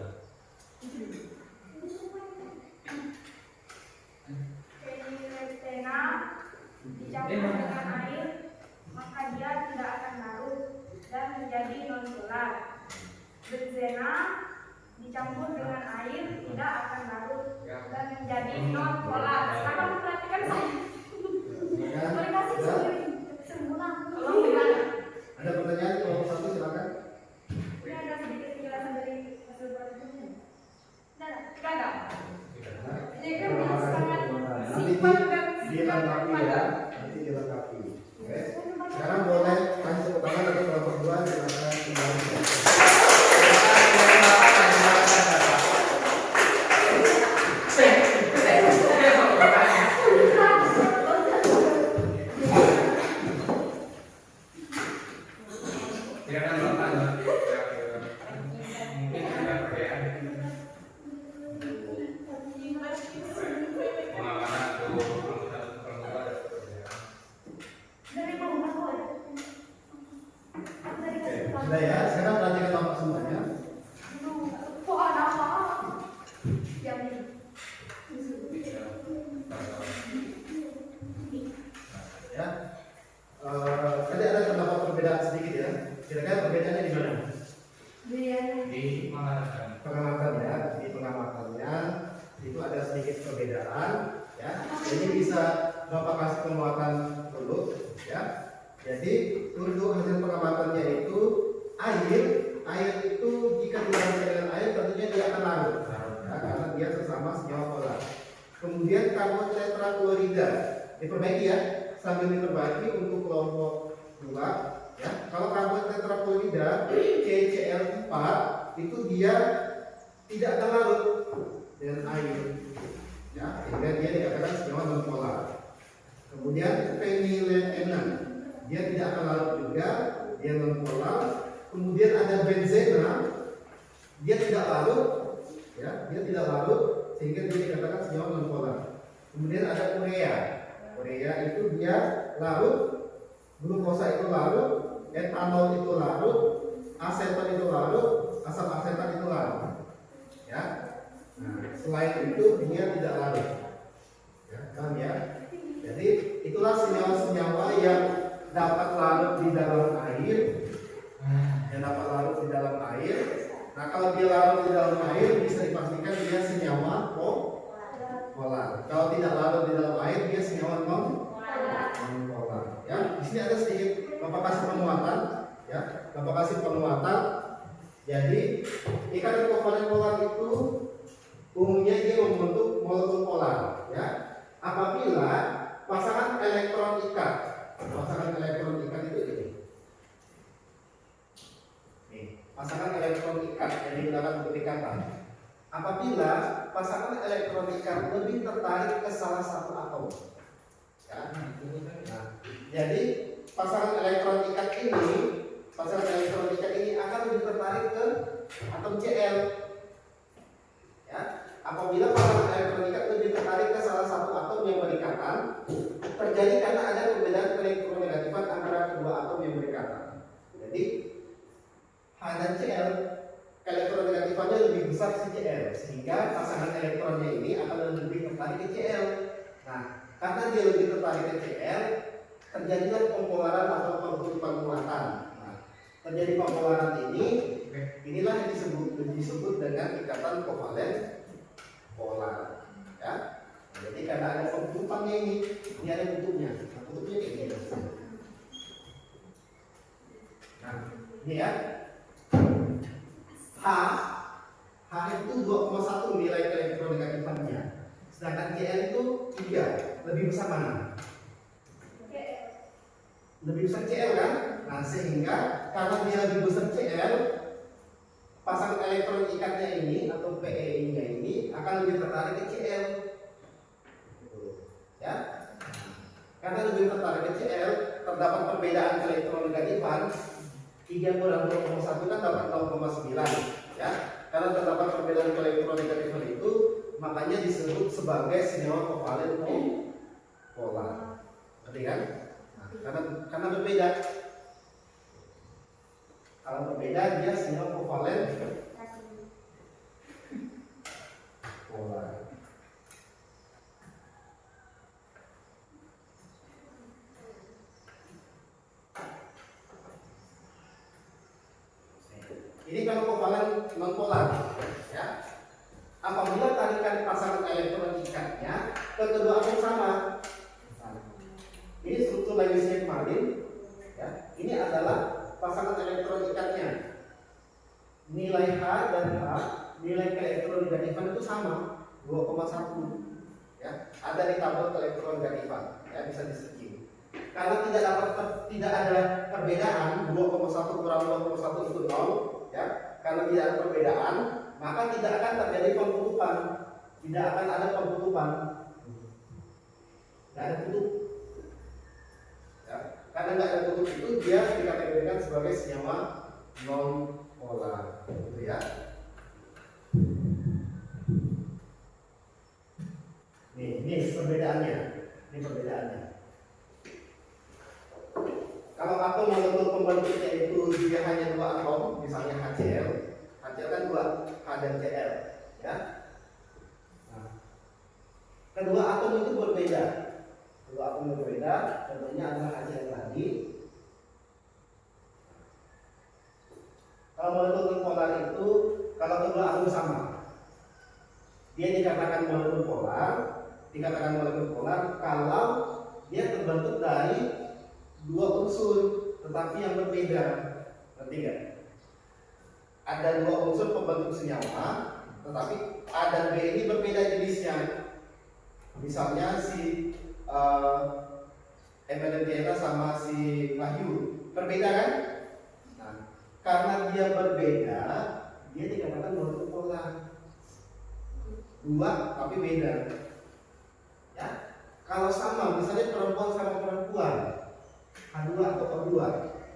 Feniletena dicampur dengan air maka dia tidak akan larut dan menjadi non polar. Benzena dicampur dengan air tidak akan larut dan menjadi non polar. Sekarang perhatikan saya. Boleh kasih semula. Ada pertanyaan kelompok 1 silakan. Ini ada sedikit penjelasan dari hasil buatannya. Tidak ada. Ini kan sangat simpel dan dilengkapi ya. Nanti dilengkapi. Oke. Sekarang boleh lanjut ke tangan dari kelompok 2 silakan kembali. Jadi untuk hasil pengamatannya itu air itu jika dilarut dengan air tentunya dia akan larut, ya, karena dia sesama senyawa polar. Kemudian karbon tetraklorida diperbaiki ya, sambil diperbaiki untuk kelompok 2 ya. Kalau karbon tetraklorida CCl4 itu dia tidak akan larut dengan air ya, sehingga dia dikatakan senyawa non polar. Kemudian feniletenan dia tidak akan larut juga, dia non polar. Kemudian ada benzena, dia tidak larut ya, dia tidak larut sehingga dia dikatakan senyawa non polar. Kemudian ada urea itu dia larut, glukosa itu larut, etanol itu larut, aseton itu larut, asam asetat itu larut ya. Nah, selain itu dia tidak larut ya, paham ya? Jadi itulah senyawa-senyawa yang dapat larut di dalam air, Nah, kalau dia larut di dalam air bisa dipastikan dia senyawa polar. Kalau tidak larut di dalam air dia senyawa non polar. Ya, di sini ada sedikit Bapak kasih penguatan, ya. Bapak kasih penguatan. Jadi ikatan kovalen polar itu umumnya dia membentuk molekul polar, ya. Apabila pasangan elektron ikat itu ini. Nih, pasangan elektron ikat yang digunakan untuk ikatan. Apabila pasangan elektron ikat lebih tertarik ke salah satu atom, ya. Nah, jadi pasangan elektron ikat ini akan lebih tertarik ke atom Cl. Ya, apabila pasangan elektron ikat lebih tertarik ke salah satu atom yang berikatan, terjadi karena ada perbedaan elektronegativan antara kedua atom yang berikatan. Jadi H dan Cl elektronegativannya lebih besar si Cl, sehingga pasangan elektronnya ini akan lebih tertarik ke Cl. Nah, karena dia lebih tertarik ke Cl, terjadilah pempolaran atau pembentukan muatan. Nah, terjadi pempolaran inilah yang disebut dengan ikatan kovalen polar. Ya. Jadi karena ada pembentukannya ini ada bentuknya. Nah, bentuknya kayak gini. Nah, ini ya. H itu 2,1 nilai elektronegatifannya. Sedangkan Cl itu 3. Lebih besar mana? Lebih besar Cl kan? Nah, sehingga karena dia lebih besar Cl, pasangan elektron ikatnya ini atau PEI-nya ini akan lebih tertarik ke Cl. Ya. Karena lebih tertarik ke Cl, terdapat perbedaan elektronegatifan. 3 kurang 2,1 kan dapat 0,9 ya. Karena terdapat perbedaan elektronegatifan itu, makanya disebut sebagai senyawa kovalen polar. Ngerti kan? Karena berbeda. Kalau berbeda dia senyawa kovalen polar. Ini kalau kovalen non polar, ya. Apabila tarikan pasangan elektron ikatnya ke kedua atom sama. Ini struktur Lewisian kemarin, ya. Ini adalah pasangan elektron ikatnya. Nilai H dan H, nilai elektronegativan itu sama, 2,1. Ya. Ada di tabel elektronegativan, ya, bisa di-searching. Karena tidak ada perbedaan 2,1 kurang 2,1 itu 0. Ya, kalau tidak ada perbedaan, maka tidak akan terjadi pembentukan, tidak akan ada pembentukan, tidak ada bentuk. Ya, karena tidak ada bentuk itu dia dikategorikan sebagai senyawa non polar, gitu ya. Ini perbedaannya, Kalau atom molekul pembentuknya itu dia hanya 2 atom, misalnya HCl kan 2, H dan Cl, ya. Nah, kedua atom itu berbeda. Contohnya adalah HCl tadi. Kalau molekul polar itu, kalau kedua atom sama, dia dikatakan molekul polar kalau dia terbentuk dari dua unsur tetapi yang berbeda. Ngerti nggak? Ada dua unsur pembentuk senyawa, tetapi A dan B ini berbeda jenisnya. Misalnya si Emelentiana sama si Wahyu berbeda kan? Nah, karena dia berbeda, dia dikatakan monopolar. Dua tapi beda. Ya, kalau sama, misalnya perempuan sama perempuan, H2 atau O2,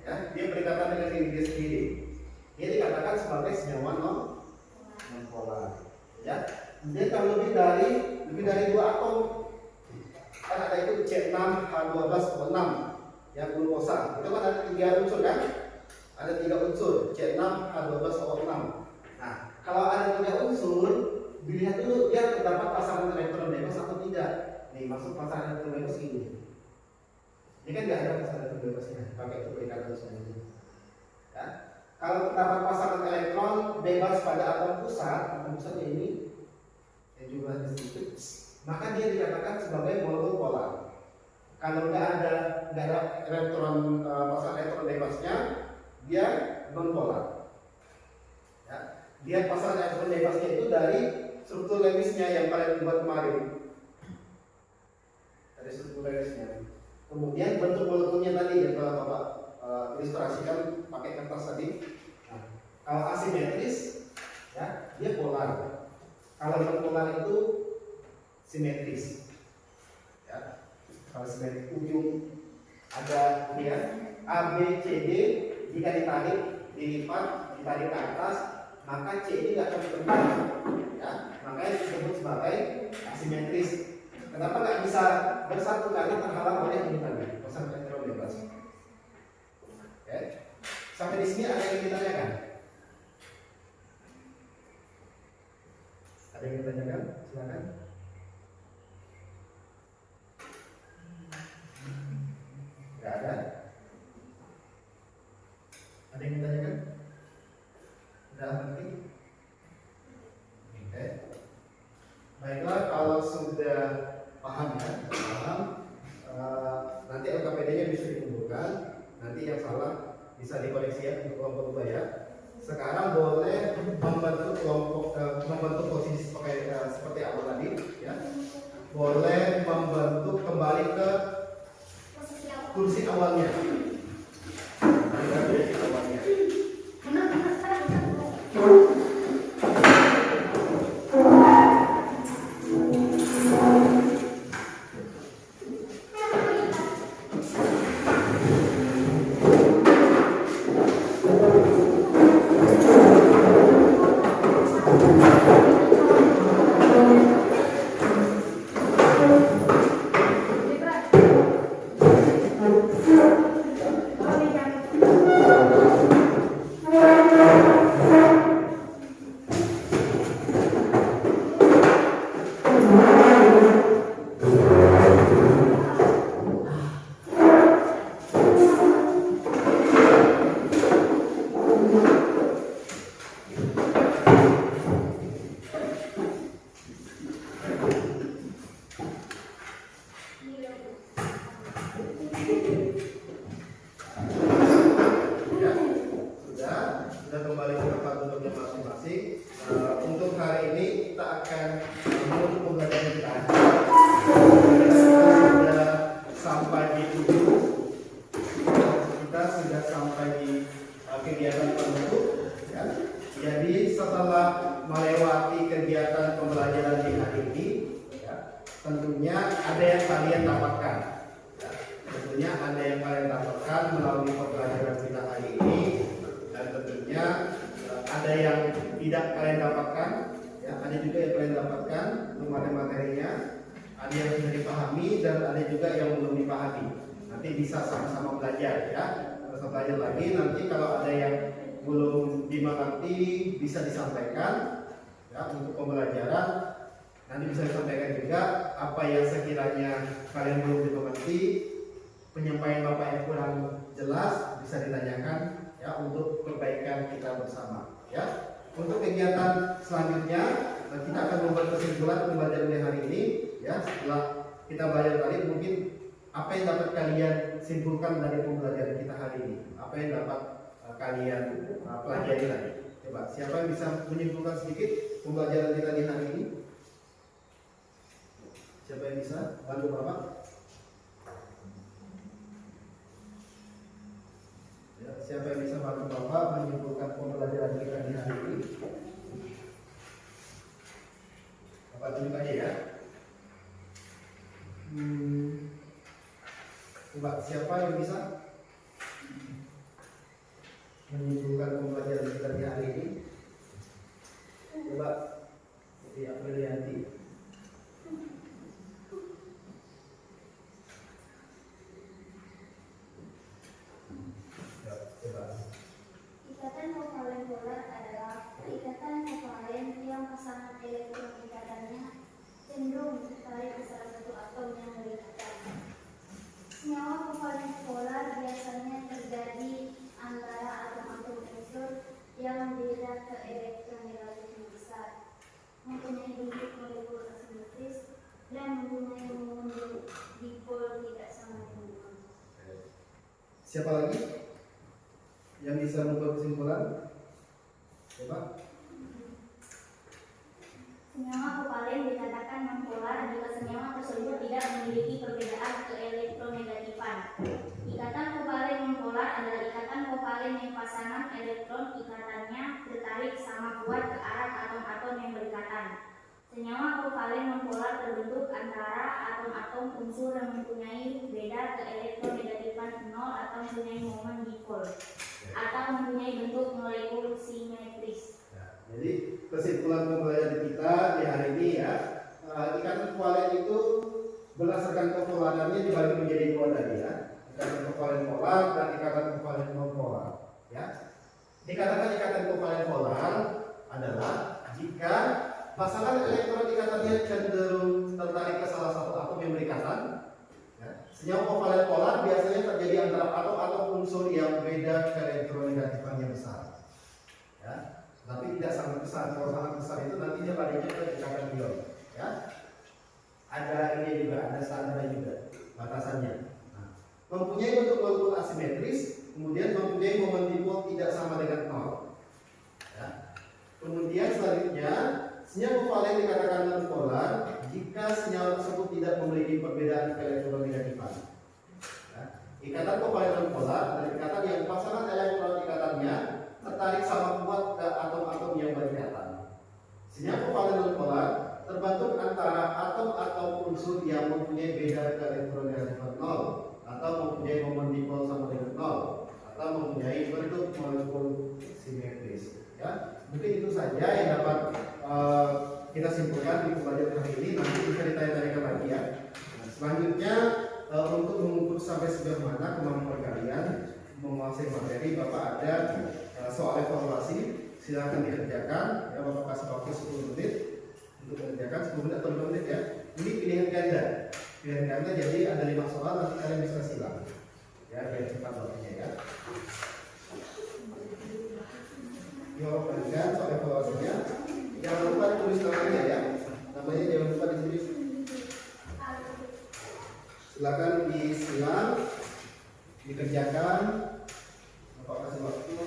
ya, dia berikatan dengan diri dia sendiri. Dia dikatakan sebagai senyawa non-polar. Ya, dia kalau lebih dari dua atom, kan ada itu C6H12O6, yang glukosa. Itu kan ada 3 unsur kan? Ada 3 unsur, C6H12O6. Nah, kalau ada 3 unsur, dilihat dulu dia terdapat pasangan elektron bebas atau tidak. Nih, masuk pasangan elektron bebas ini. Ini kan nggak ada pasangan elektron bebasnya, pakai itu perikatan ini. Ya. Kalau terdapat pasangan elektron bebas pada atom pusatnya ini, yang jumlahnya sedikit, maka dia dikatakan sebagai monopolar. Kalau nggak ada elektron pasangan elektron bebasnya, dia non-polar. Ya. Dia pasangan elektron bebasnya itu dari struktur Lewisnya yang kalian buat kemarin. Dari struktur Lewisnya. Kemudian bentuk molekulnya tadi yang telah Bapak ilustrasikan pakai kertas tadi. Nah, kalau asimetris, ya, dia polar. Kalau non polar itu simetris. Ya. Kalau simetris ujung ada ini ya, A, B, C, D, jika ditarik, dilipat, ditarik ke atas, maka C ini nggak akan berubah. Ya, makanya disebut sebagai asimetris. Kenapa nggak bisa bersatu? Karena terhalang oleh ini tadi, pasangan elektron bebas. Oke, sampai di sini ada yang ditanyakan? Ada yang ditanyakan? Silakan. Nggak ada? Ada yang ditanyakan? Sudah ngerti? Oke. Baiklah, kalau sudah paham ya, nanti LKPD-nya bisa dikumpulkan. Nanti yang salah bisa dikoreksi ya untuk kelompok 2 ya. Sekarang boleh membentuk kelompok, membentuk posisi seperti awal tadi ya. Boleh membentuk kembali ke kursi awalnya. Kembali ke kursi awalnya. Bisa disampaikan ya, untuk pembelajaran. Nanti bisa disampaikan juga apa yang sekiranya kalian belum dimengerti, penyampaian Bapak yang kurang jelas bisa ditanyakan ya untuk perbaikan kita bersama ya. Untuk kegiatan selanjutnya kita akan membuat kesimpulan pembelajaran hari ini ya. Setelah kita belajar tadi mungkin apa yang dapat kalian simpulkan dari pembelajaran kita hari ini? Apa yang dapat kalian pelajari lagi? Coba, siapa yang bisa menyimpulkan sedikit pembelajaran kita di hari ini? Siapa yang bisa bantu Bapak? Ya, siapa yang bisa bantu Bapak menyimpulkan pembelajaran kita di hari ini? Bapak tunjuk aja ya. Coba, siapa yang bisa menyimpulkan pembelajaran kita di hari ini? Coba, di Aprilianti. Ikatan kovalen polar adalah ikatan kovalen yang pasangan elektron ikatannya cenderung tertarik ke salah satu atom yang berikatan. Senyawa kovalen polar biasanya terjadi antara atom-atom unsur yang beda ke elektron relatif yang besar, mempunyai bentuk molekul asimetris, dan mempunyai momen dipol tidak sama dengan. Siapa lagi yang bisa membuat kesimpulan? Coba. Senyawa kovalen dikatakan nonpolar jika senyawa tersebut tidak memiliki perbedaan keelektronegativan. Ikatan kovalen nonpolar adalah ikatan kovalen yang pasangan elektron ikatannya tertarik sama kuat ke arah atom-atom yang berikatan. Senyawa kovalen nonpolar terbentuk antara atom-atom unsur yang mempunyai beda keelektronegatifan 0 atau mempunyai momen dipol atau mempunyai bentuk molekul simetris. Jadi kesimpulan pembelajaran kita di hari ini ya, ikatan kovalen itu berdasarkan kepolarannya dibagi menjadi dua tadi ya, ikatan kovalen polar dan ikatan kovalen non polar. Ya, dikatakan ikatan kovalen polar adalah jika pasangan elektron ikatannya cenderung tertarik ke salah satu atom yang berikatan. Ya, senyawa kovalen polar biasanya terjadi antara atom-atom unsur yang beda keelektronegatifannya besar. Ya. Tapi tidak sangat besar. Kalau sangat besar itu nanti dia larinya ke ikatan ion. Ya, ada ini juga, ada standar juga batasannya. Nah, mempunyai bentuk molekul asimetris, kemudian mempunyai momen dipol tidak sama dengan 0. Ya. Kemudian selanjutnya, senyawa kovalen dikatakan nonpolar jika senyawa tersebut tidak memiliki perbedaan keelektronegatifan. Ya. Ikatan kovalen nonpolar adalah ikatan yang pasangan elektron ikatannya tertarik sama kuat ke atom-atom yang berikatan. Senyawa kovalen nonpolar terbentuk antara atom-atom unsur yang mempunyai beda keelektronegatifan 0 atau mempunyai momen dipol sama dengan 0 atau mempunyai bentuk molekul simetris. Ya, mungkin itu saja yang dapat kita simpulkan di pembelajaran hari ini. Nanti bisa ditanya-tanyakan lagi ya. Nah, selanjutnya untuk mengukur sampai sejauh mana kemampuan kalian menguasai materi, Bapak ada soal evaluasi, silakan dikerjakan. Ya, Bapak kasih waktu 10 menit untuk mengerjakan, 10 menit atau 5 menit ya. Ini pilihan ganda. Pilihan ganda, jadi ada 5 soal, nanti kalian bisa silang. Ya, biar cepat waktunya ya. Jawabannya soal evaluasinya. Jangan lupa ditulis namanya ya. Namanya jangan lupa ditulis. Silakan disilang, dikerjakan. Bapak kasih waktu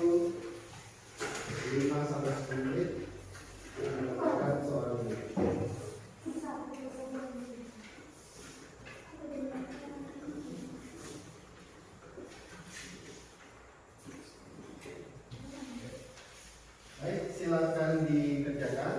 5 sampai 10 menit untuk mengerjakan soal ini. Baik, silakan dikerjakan.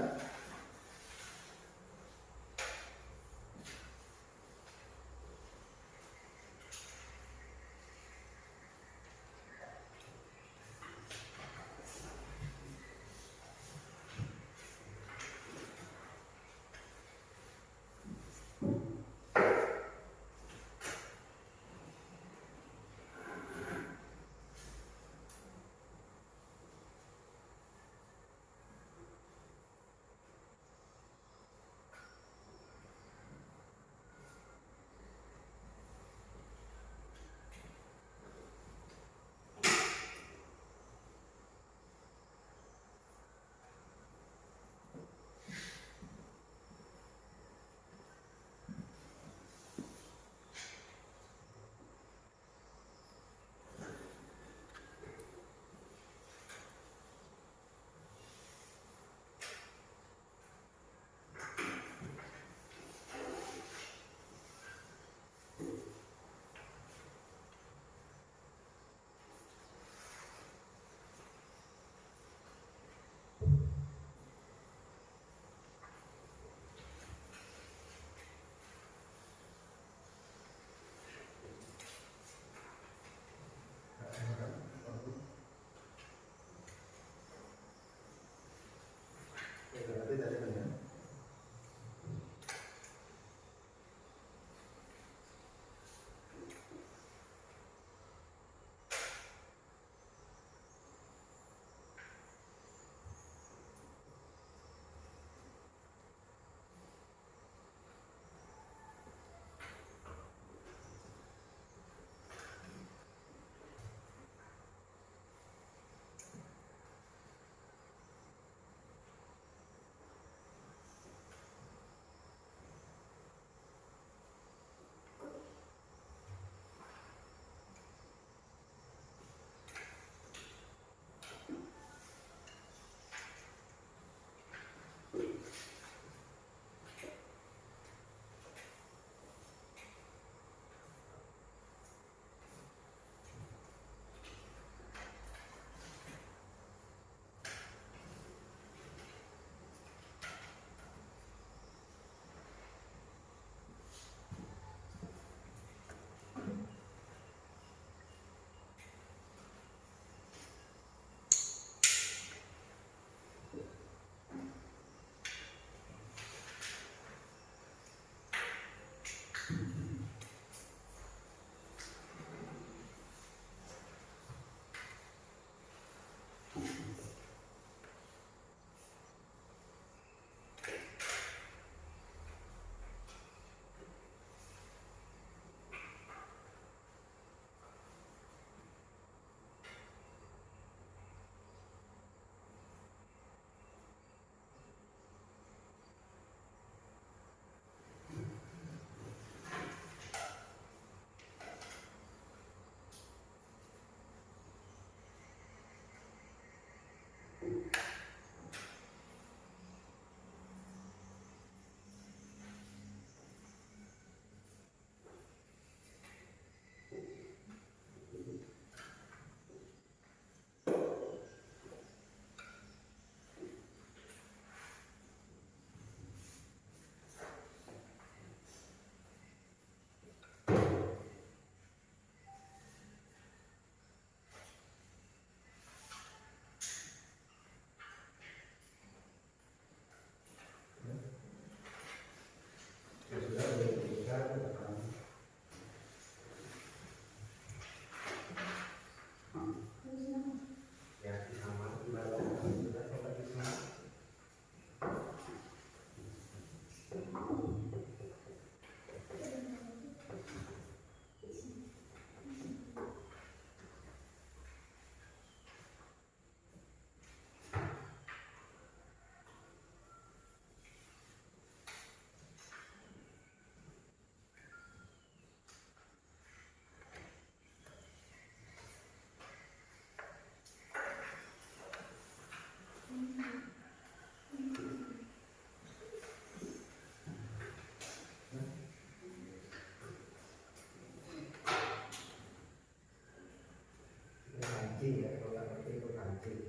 kancing ya, kalau nggak ngerti itu kancing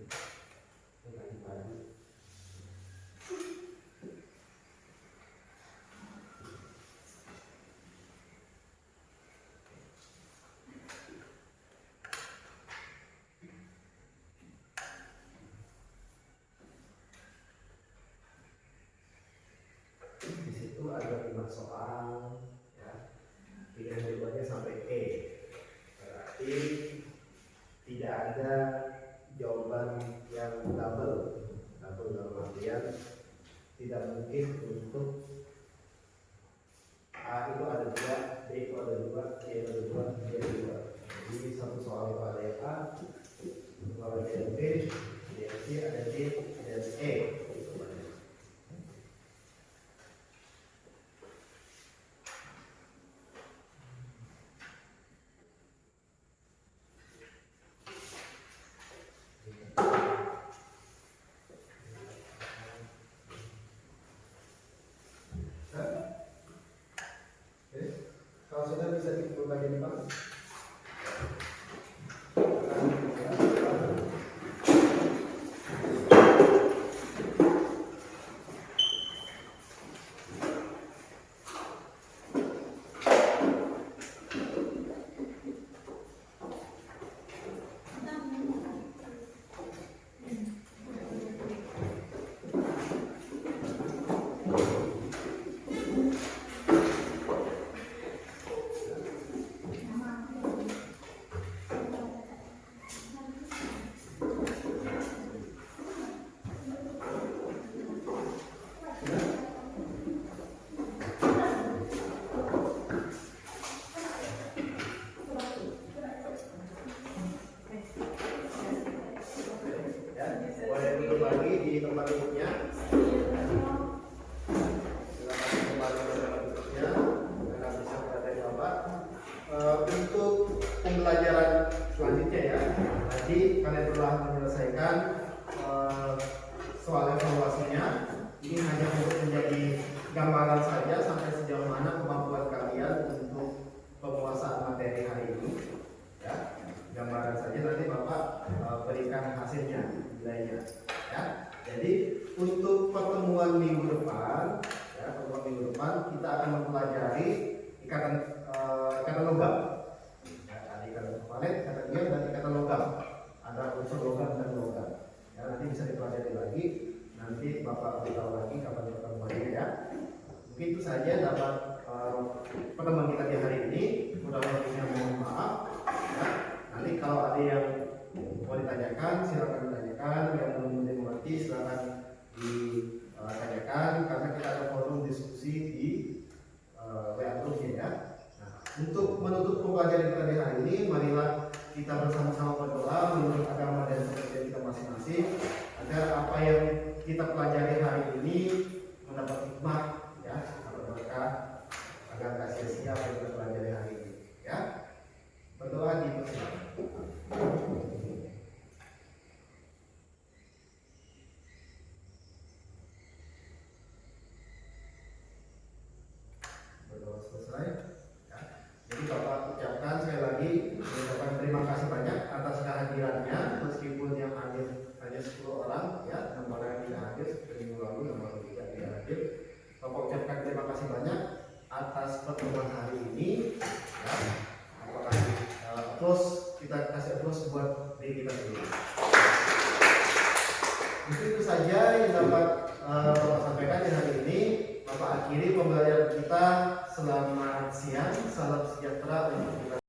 padi. Di situ ada 5 soal ya, pilihan jawabannya sampai E, berarti tidak ada jawaban yang double dalam artian tidak mungkin untuk A itu ada 2, B itu ada 2, C ada 2, D ada 2. Jadi satu soal itu ada yang A, satu soal ada yang B, ada yang C, ada D, ada yang E. Kalau sudah bisa dikumpul bagian depan. Boleh duduk lagi di tempat duduknya. Silakan kembali ke tempat duduknya. Karena bisa perhatian Bapak. Untuk pembelajaran selanjutnya ya, tadi kalian telah menyelesaikan soal evaluasinya. Ini hanya untuk menjadi gambaran saja sampai sejauh mana kemampuan kalian untuk penguasaan materi hari ini. Ya, gambaran saja, nanti Bapak berikan hasilnya, nilainya. Ya, jadi untuk pertemuan minggu depan, kita akan mempelajari ikatan logam. Ya, ada ikatan valet, ikatan ion, dan ikatan logam. Ada unsur logam dan logam. Ya, nanti bisa dipelajari lagi. Nanti Bapak beritahu lagi kapan pertemuannya ya. Mungkin itu saja dapat pertemuan kita di hari ini. Mudah-mudahan mohon maaf. Ya. Nanti kalau ada yang mau ditanyakan, silakan ditanyakan. Yang belum mengerti silakan ditanyakan, karena kita ada forum diskusi di WA grupnya ya. Nah, untuk menutup pembelajaran kita di hari ini, marilah kita bersama-sama berdoa menurut agama dan kepercayaan kita masing-masing, agar apa yang kita pelajari hari ini mendapat hikmah ya, dapat berkah, agar tak sia-sia apa yang kita pelajari hari ini ya. Berdoa di bersama. Berdoa selesai ya. Jadi Bapak ucapkan sekali lagi, mengucapkan terima kasih banyak atas kehadirannya, meskipun yang hadir hanya 10 orang ya, 6 orang yang tidak hadir seperti minggu lalu, 6 orang tidak hadir. Bapak ucapkan terima kasih banyak atas pertemuan hari ini ya. Bapak kasih applause, kita kasih applause buat diri kita sendiri. Mungkin itu saja yang dapat Bapak sampaikan di hari ini. Bapak akhiri pembelajaran kita. Selamat siang, salam sejahtera untuk